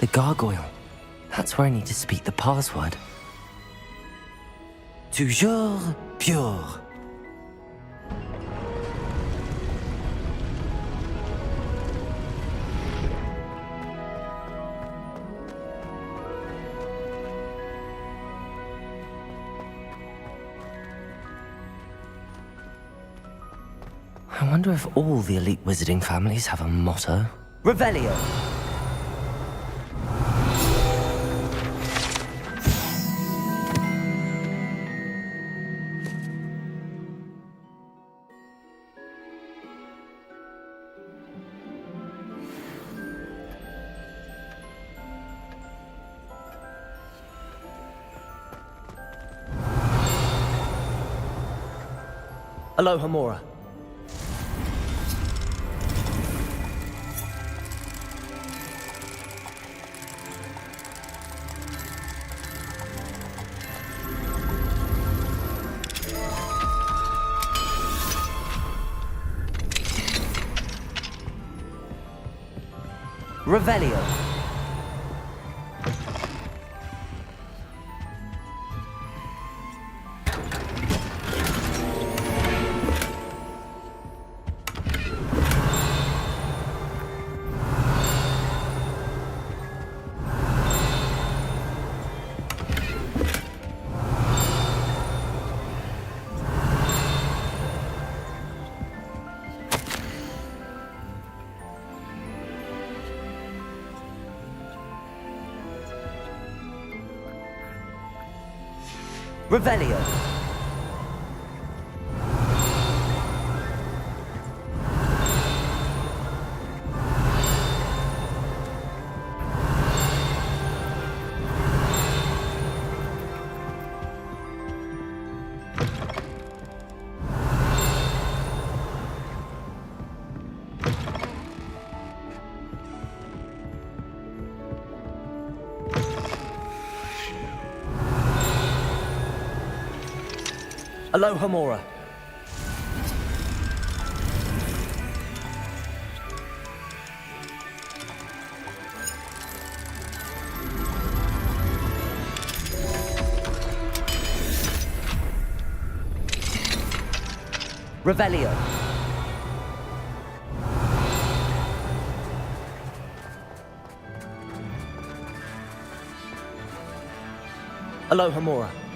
The gargoyle. That's where I need to speak the password. Toujours pure. I wonder if all the elite wizarding families have a motto. Revelio. Aloha Mora. Revelio. Revelio. Aloha Mora. Revelio. Aloha Mora.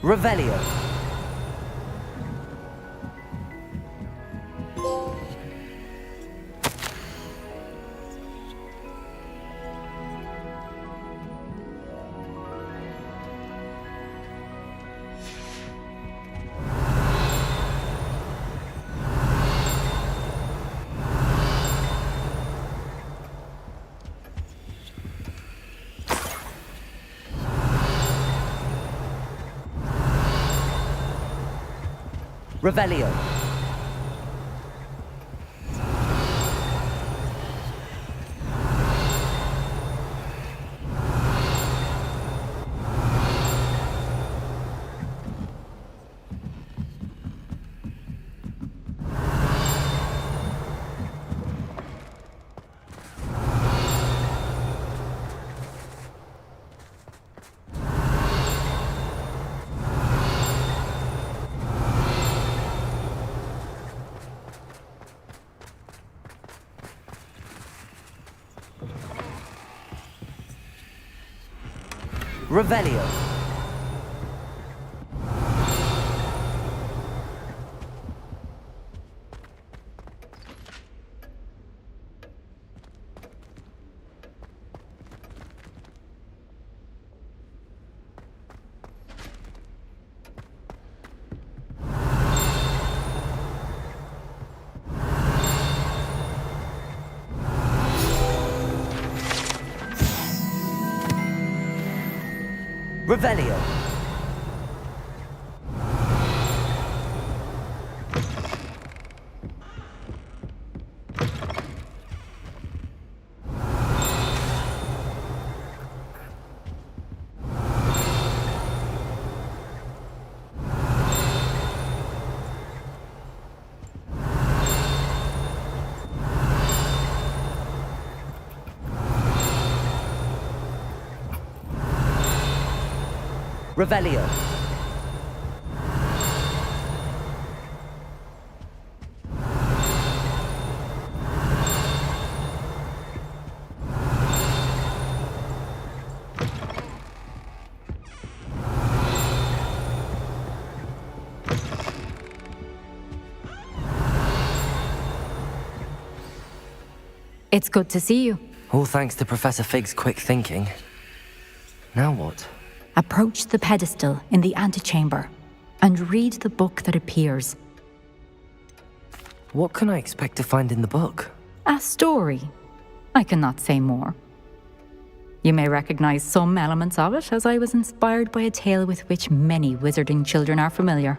Revelio. Revelio. Revelio. Revelio. Revelio. It's good to see you. All thanks to Professor Fig's quick thinking. Now what? Approach the pedestal in the antechamber and read the book that appears. What can I expect to find in the book? A story. I cannot say more. You may recognize some elements of it, as I was inspired by a tale with which many wizarding children are familiar.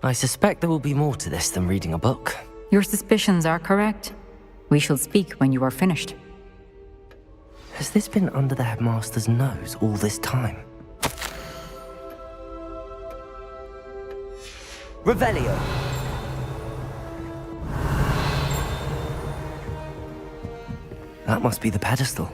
I suspect there will be more to this than reading a book. Your suspicions are correct. We shall speak when you are finished. Has this been under the headmaster's nose all this time? Revelio. That must be the pedestal.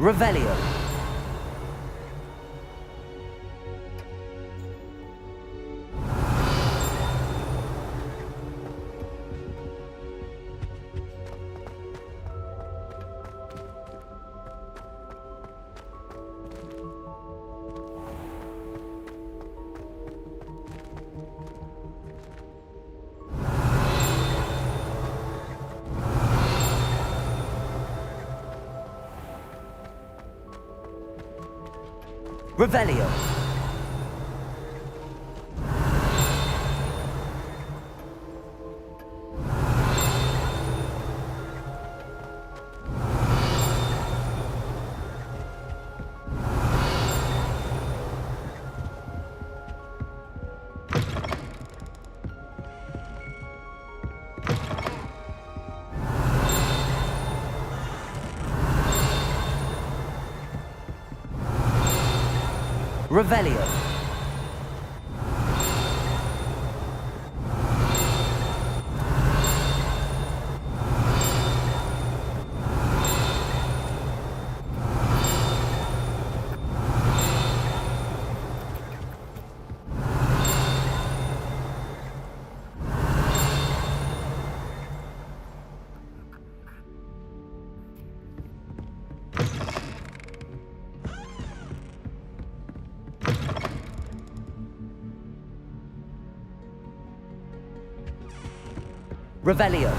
Revelio. Revelio. Revelio. Revelio.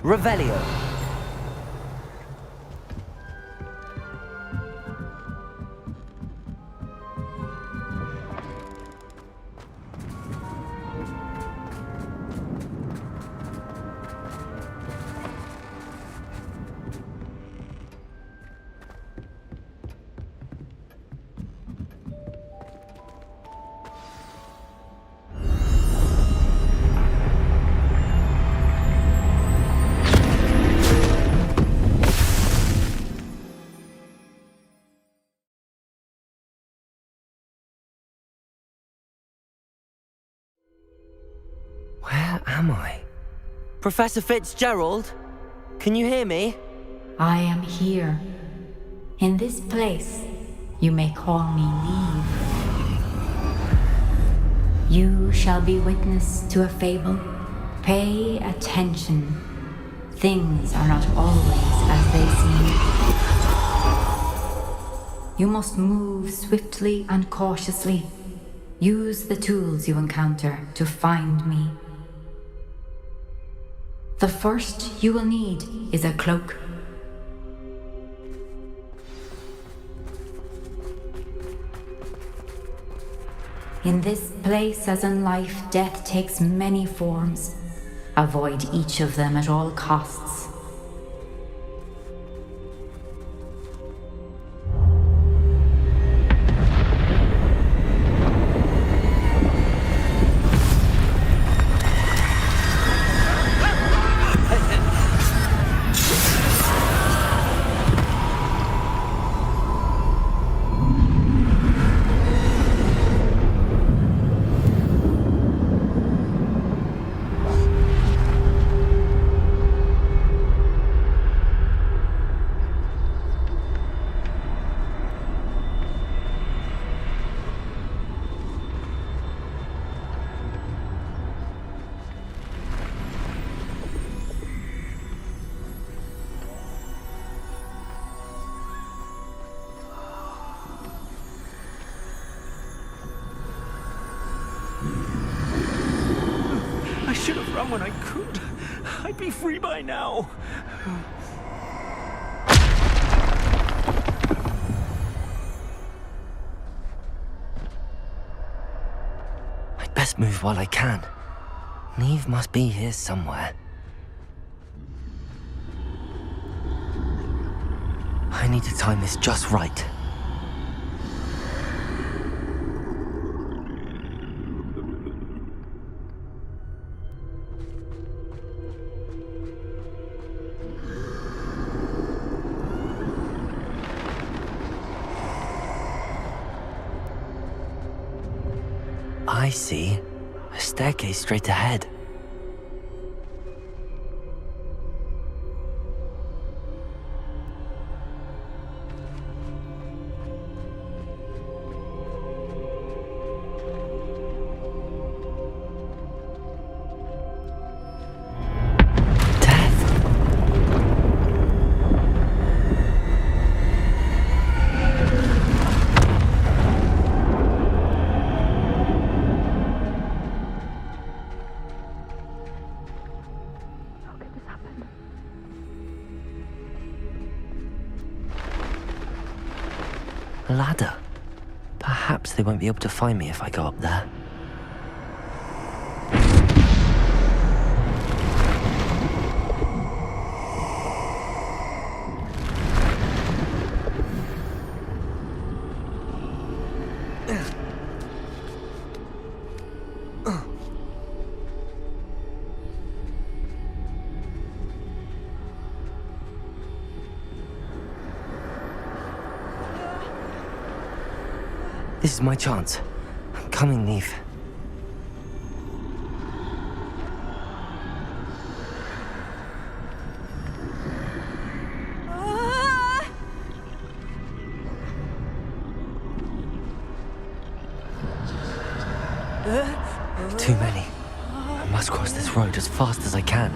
Revelio. Where am I? Professor Fitzgerald? Can you hear me? I am here. In this place, you may call me Neve. You shall be witness to a fable. Pay attention. Things are not always as they seem. You must move swiftly and cautiously. Use the tools you encounter to find me. The first you will need is a cloak. In this place, as in life, death takes many forms. Avoid each of them at all costs. I should have run when I could. I'd be free by now. I'd best move while I can. Neve must be here somewhere. I need to time this just right. I see. A staircase straight ahead. A ladder. Perhaps perhaps they won't be able to find me if I go up there. This is my chance. I'm coming, Neve. Too many. I must cross this road as fast as I can.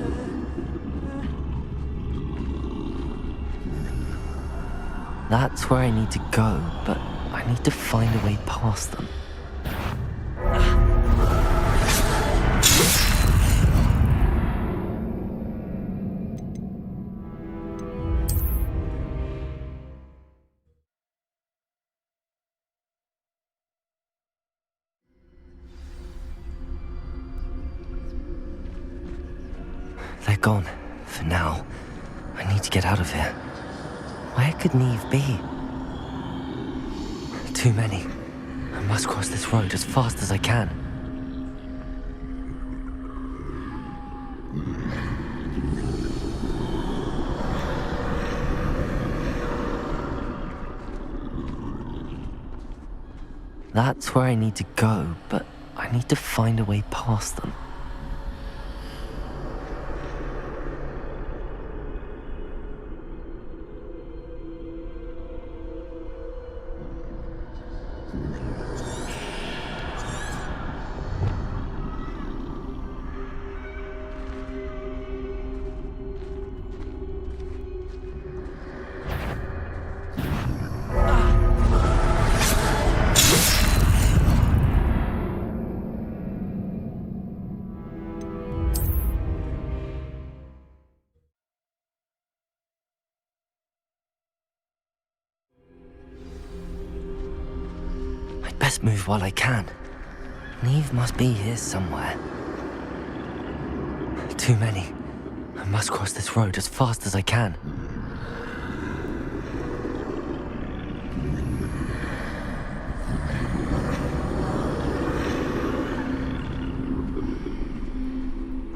That's where I need to go, but I need to find a way past them. They're gone, for now. I need to get out of here. Where could Neve be? Too many. I must cross this road as fast as I can. That's where I need to go, but I need to find a way past them. Best move while I can. Neve must be here somewhere. Too many. I must cross this road as fast as I can.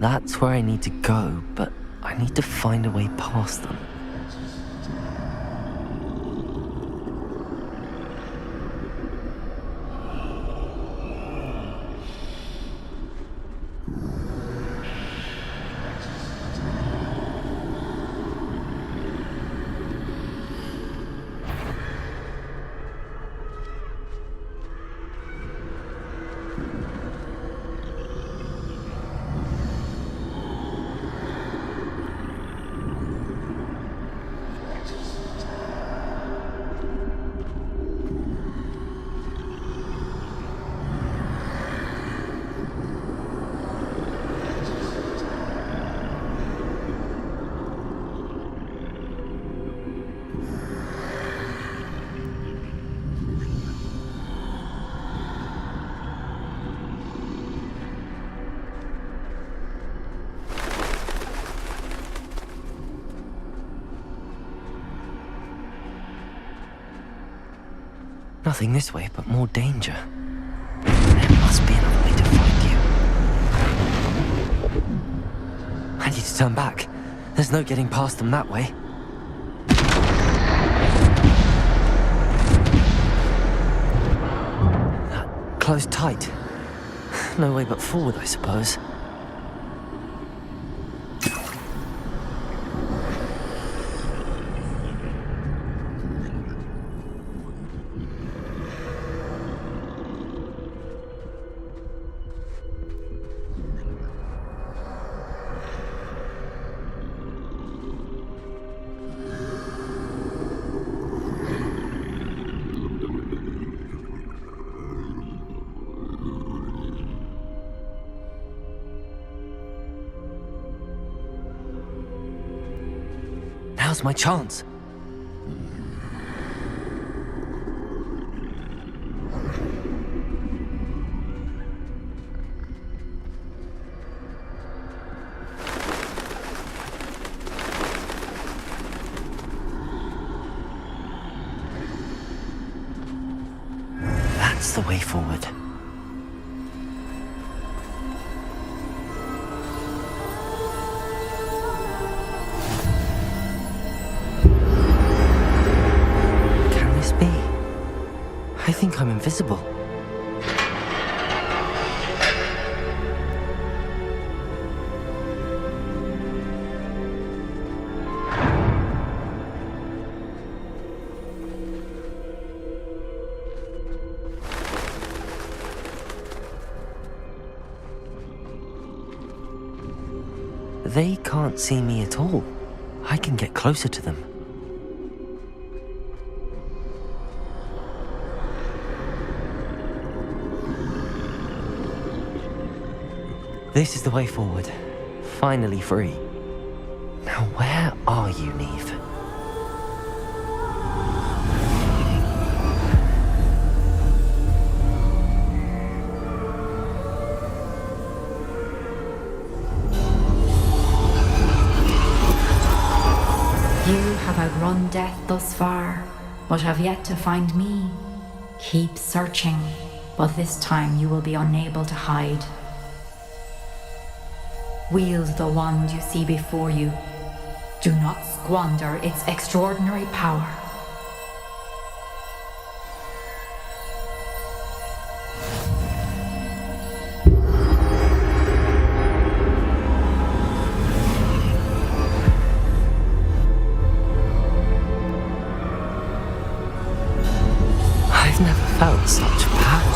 That's where I need to go, but I need to find a way past them. Nothing this way, but more danger. There must be another way to find you. I need to turn back. There's no getting past them that way. Closed tight. No way but forward, I suppose. Now's my chance. the way forward. Can this be? I think I'm invisible. They can't see me at all. I can get closer to them. This is the way forward. Finally free. Now where are you, Neve? You have outrun death thus far, but have yet to find me. Keep searching, but this time you will be unable to hide. Wield the wand you see before you. Do not squander its extraordinary power. I've never felt such power.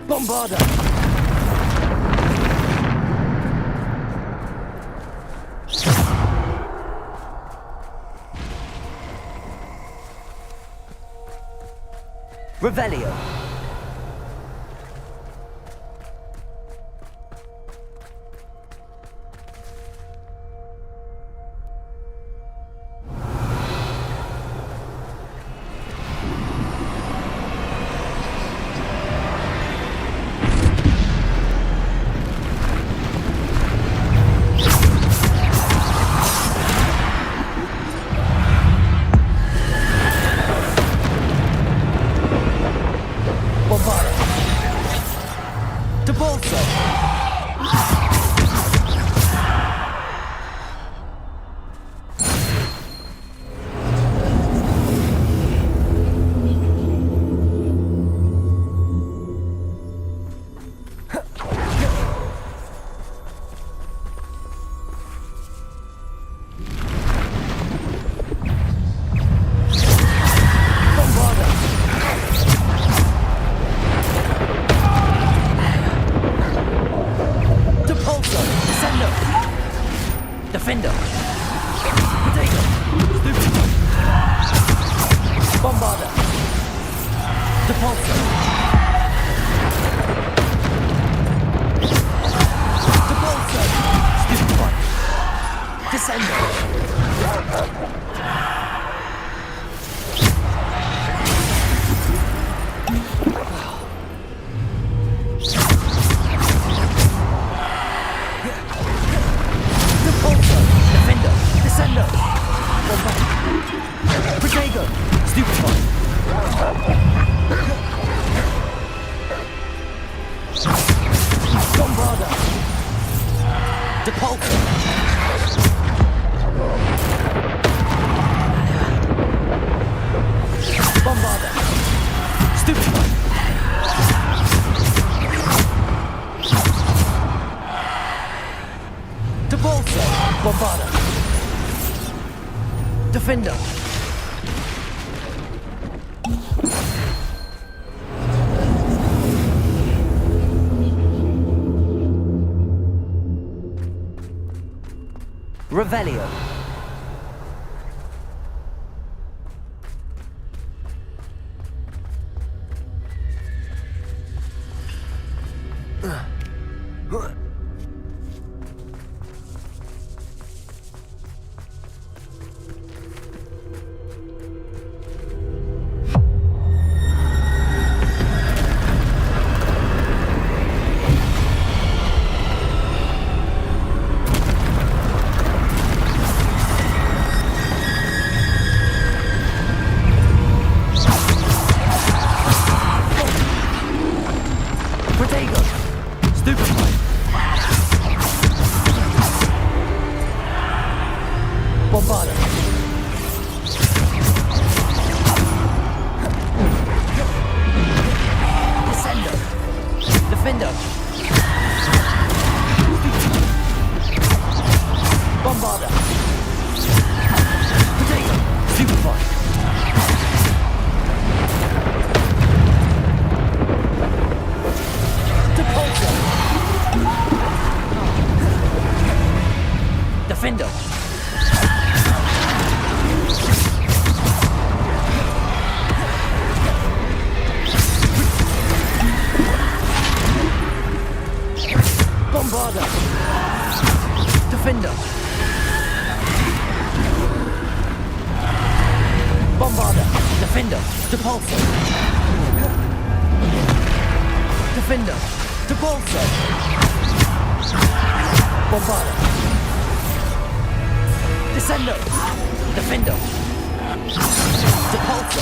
Bombarda! Revelio. Defender! Potato! Stupid! Bombarda! Depulso! Depulso! Stupid one! Descender! Defender! Descender! Protego! Stupid one! Bombarda! Depulso! Bombarda! Stupid one! Depulso! Bombarda! Defender! Revelio. Protego! Stupefy! Bombarda! Descendo! Defendo! Bombarda! Protego! Stupefy! Defendo! Bombarda! Defendo! Bombarda! Defendo! Depulso! Defendo! Depulso! Bombarda! Descendo! Defendo! Depulso!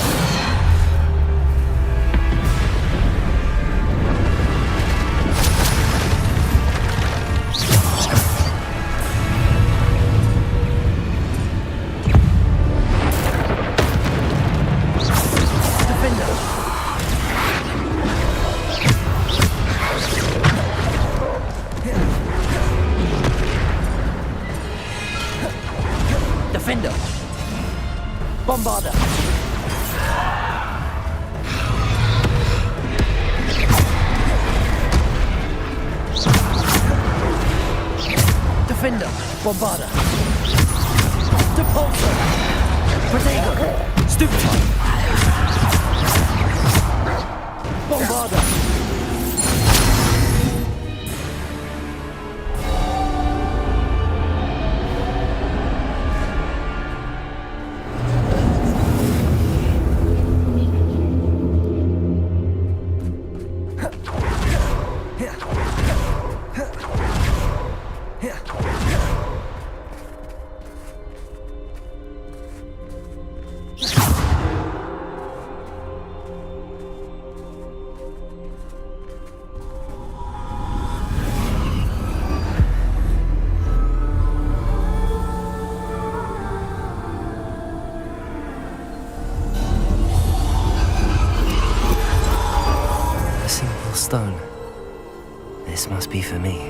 Defendo! Bombarda! Defendo! Bombarda! Depulso! Protego! Stupefy! Bombarda! Stone. This must be for me.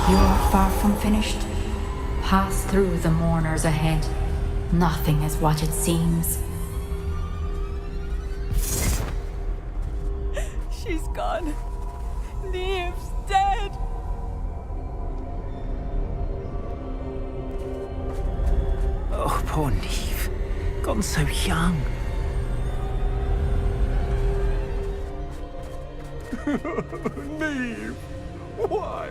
You're far from finished. Pass through the mourners ahead. Nothing is what it seems. She's gone. Neve's dead. Oh, poor Neve. Gone so young. Neve! Why?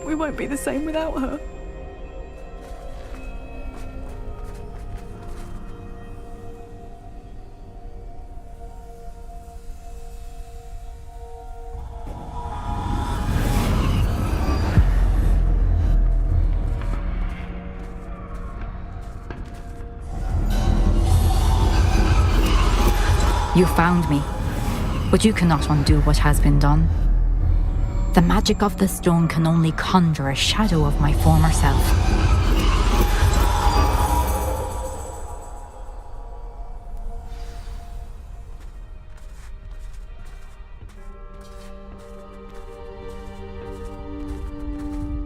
We won't be the same without her. You found me, but you cannot undo what has been done. The magic of the stone can only conjure a shadow of my former self.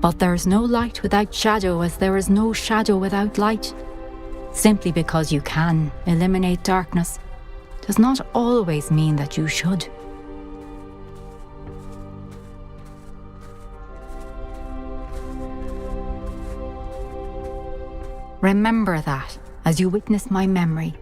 But there is no light without shadow, as there is no shadow without light. Simply because you can eliminate darkness does not always mean that you should. Remember that as you witness my memory.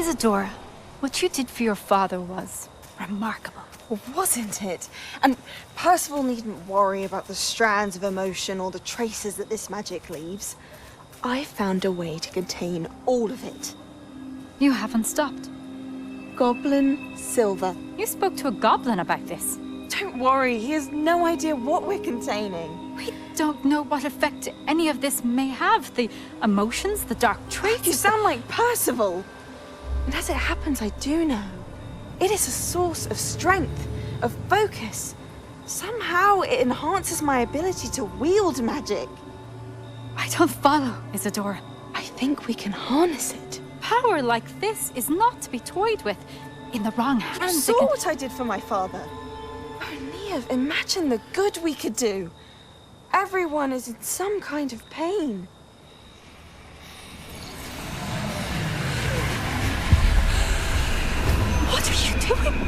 Isadora, what you did for your father was remarkable. Well, wasn't it? And Percival needn't worry about the strands of emotion or the traces that this magic leaves. I found a way to contain all of it. You haven't stopped. Goblin silver. You spoke to a goblin about this. Don't worry, he has no idea what we're containing. We don't know what effect any of this may have. The emotions, the dark traits. You sound like Percival. And as it happens, I do know. It is a source of strength, of focus. Somehow it enhances my ability to wield magic. I don't follow, Isadora. I think we can harness it. Power like this is not to be toyed with. In the wrong hands, You saw what I did for my father. Oh, Neve, imagine the good we could do. Everyone is in some kind of pain. What are you doing?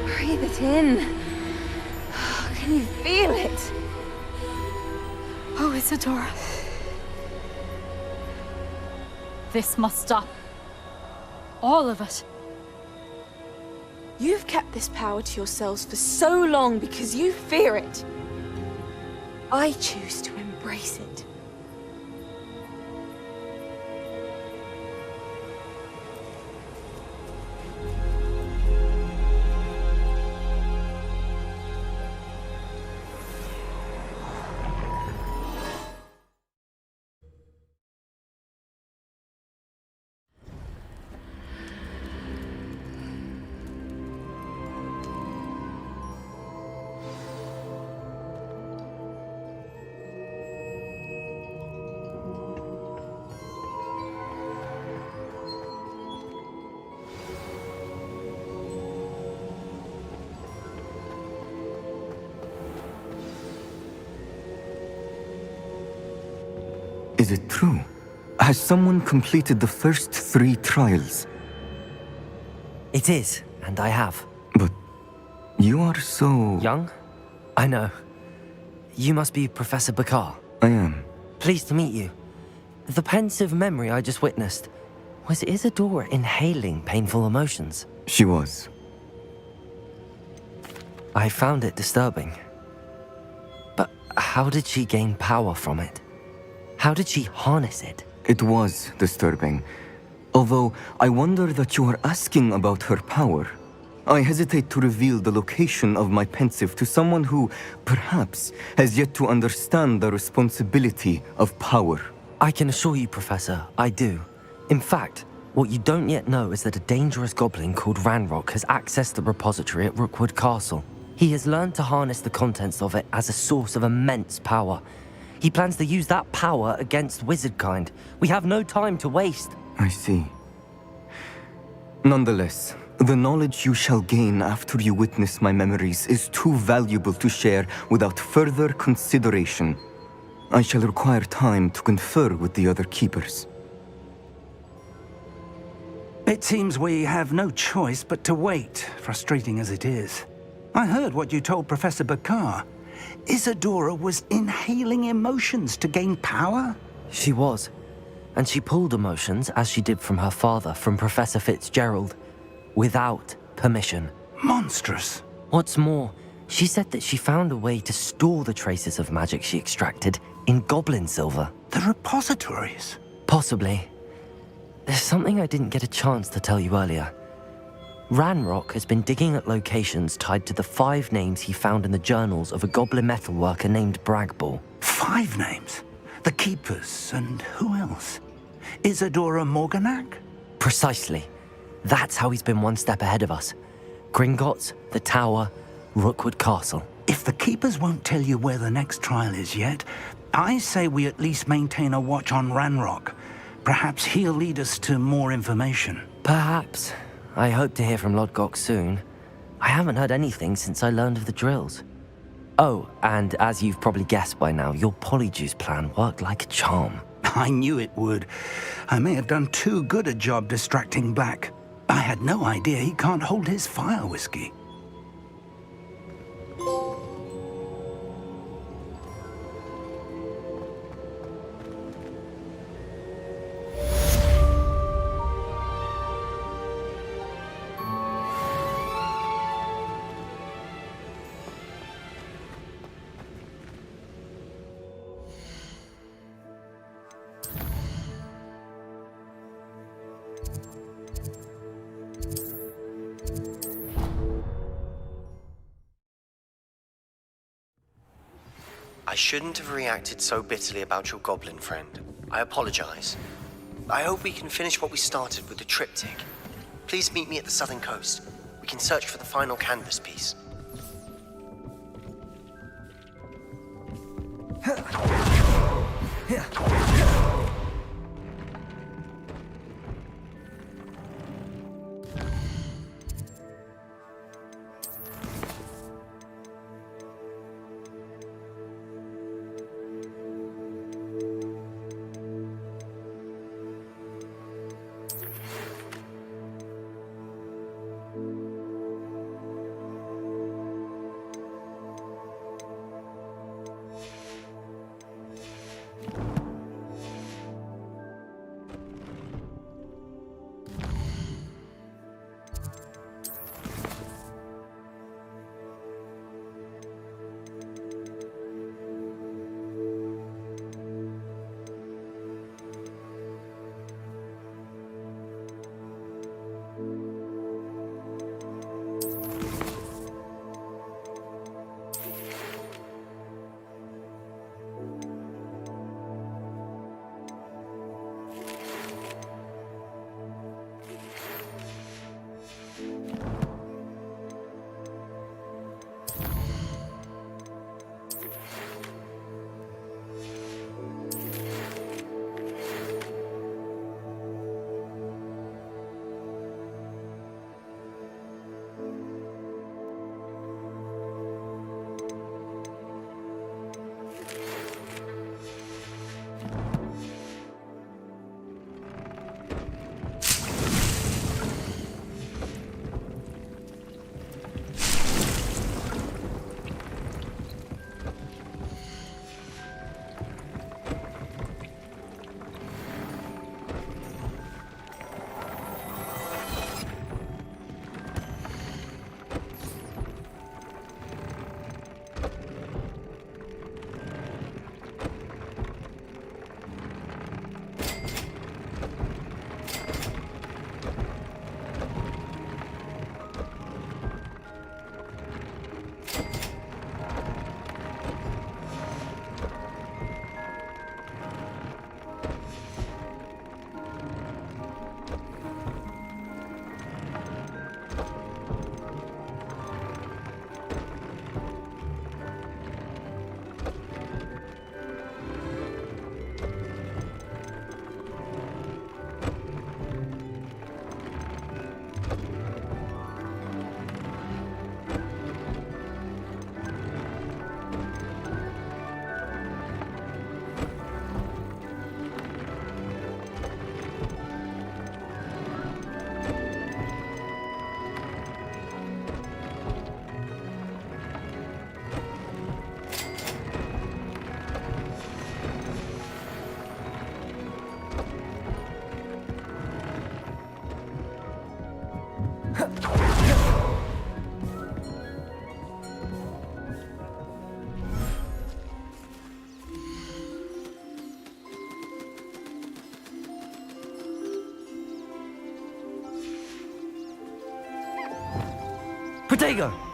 Breathe it in. Can you feel it? Oh, Isadora. This must stop. All of it. You've kept this power to yourselves for so long because you fear it. I choose to embrace it. Is it true? Has someone completed the first 3 trials? It is, and I have. But you are so... Young? I know. You must be Professor Bakar. I am. Pleased to meet you. The pensive memory I just witnessed. Was Isadora inhaling painful emotions? She was. I found it disturbing. But how did she gain power from it? How did she harness it? It was disturbing. Although I wonder that you are asking about her power. I hesitate to reveal the location of my pensive to someone who, perhaps, has yet to understand the responsibility of power. I can assure you, Professor, I do. In fact, what you don't yet know is that a dangerous goblin called Ranrock has accessed the repository at Rookwood Castle. He has learned to harness the contents of it as a source of immense power. He plans to use that power against wizardkind. We have no time to waste. I see. Nonetheless, the knowledge you shall gain after you witness my memories is too valuable to share without further consideration. I shall require time to confer with the other keepers. It seems we have no choice but to wait, frustrating as it is. I heard what you told Professor Bakar. Isadora was inhaling emotions to gain power? She was. And she pulled emotions, as she did from her father, from Professor Fitzgerald, without permission. Monstrous. What's more, she said that she found a way to store the traces of magic she extracted in goblin silver. The repositories? Possibly. There's something I didn't get a chance to tell you earlier. Ranrock has been digging at locations tied to the 5 names he found in the journals of a goblin metalworker named Bragball. 5 names? The Keepers, and who else? Isadora Morganac? Precisely. That's how he's been one step ahead of us. Gringotts, the Tower, Rookwood Castle. If the Keepers won't tell you where the next trial is yet, I say we at least maintain a watch on Ranrock. Perhaps he'll lead us to more information. Perhaps. I hope to hear from Lodgok soon. I haven't heard anything since I learned of the drills. Oh, and as you've probably guessed by now, your Polyjuice plan worked like a charm. I knew it would. I may have done too good a job distracting Black. I had no idea he can't hold his fire whiskey. shouldn't have reacted so bitterly about your goblin friend. I apologize. I hope we can finish what we started with the triptych. Please meet me at the southern coast. We can search for the final canvas piece. Protego!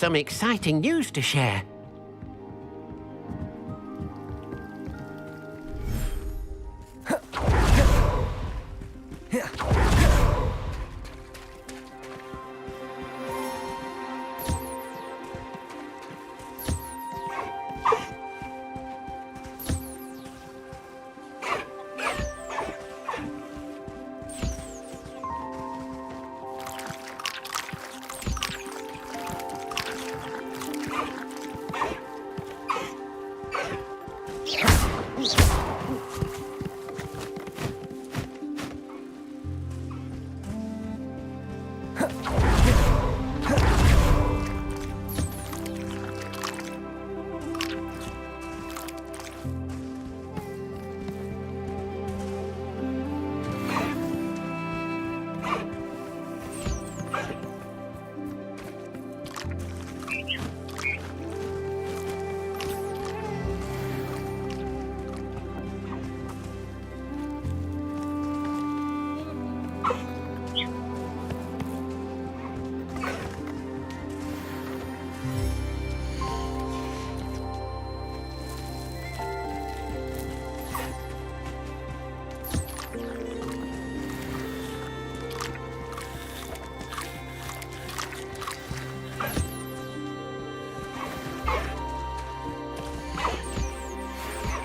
some exciting news to share.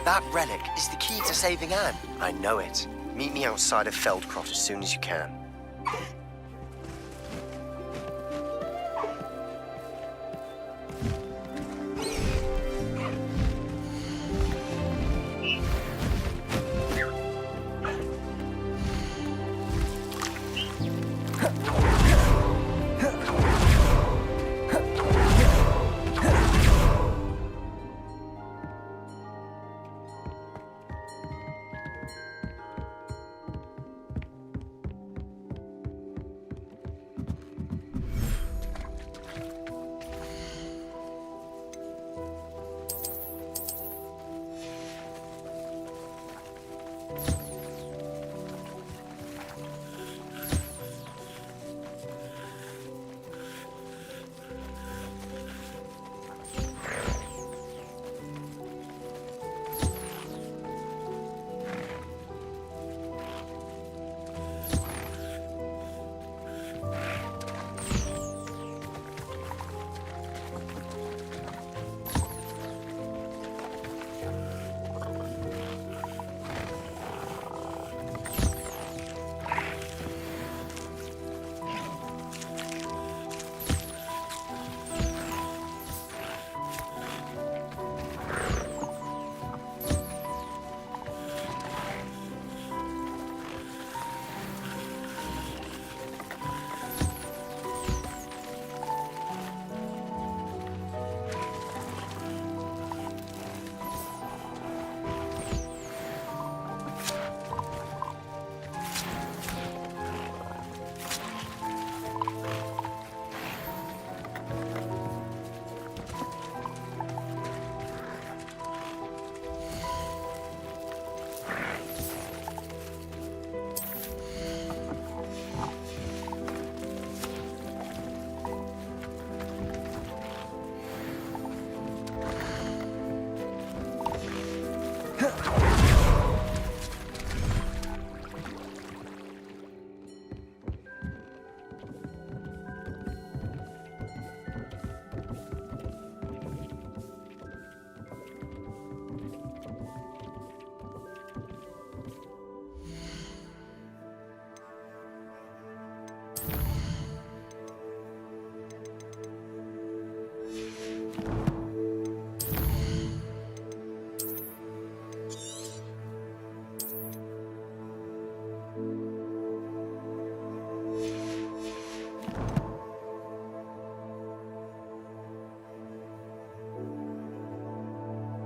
That relic is the key to saving Anne. I know it. Meet me outside of Feldcroft as soon as you can.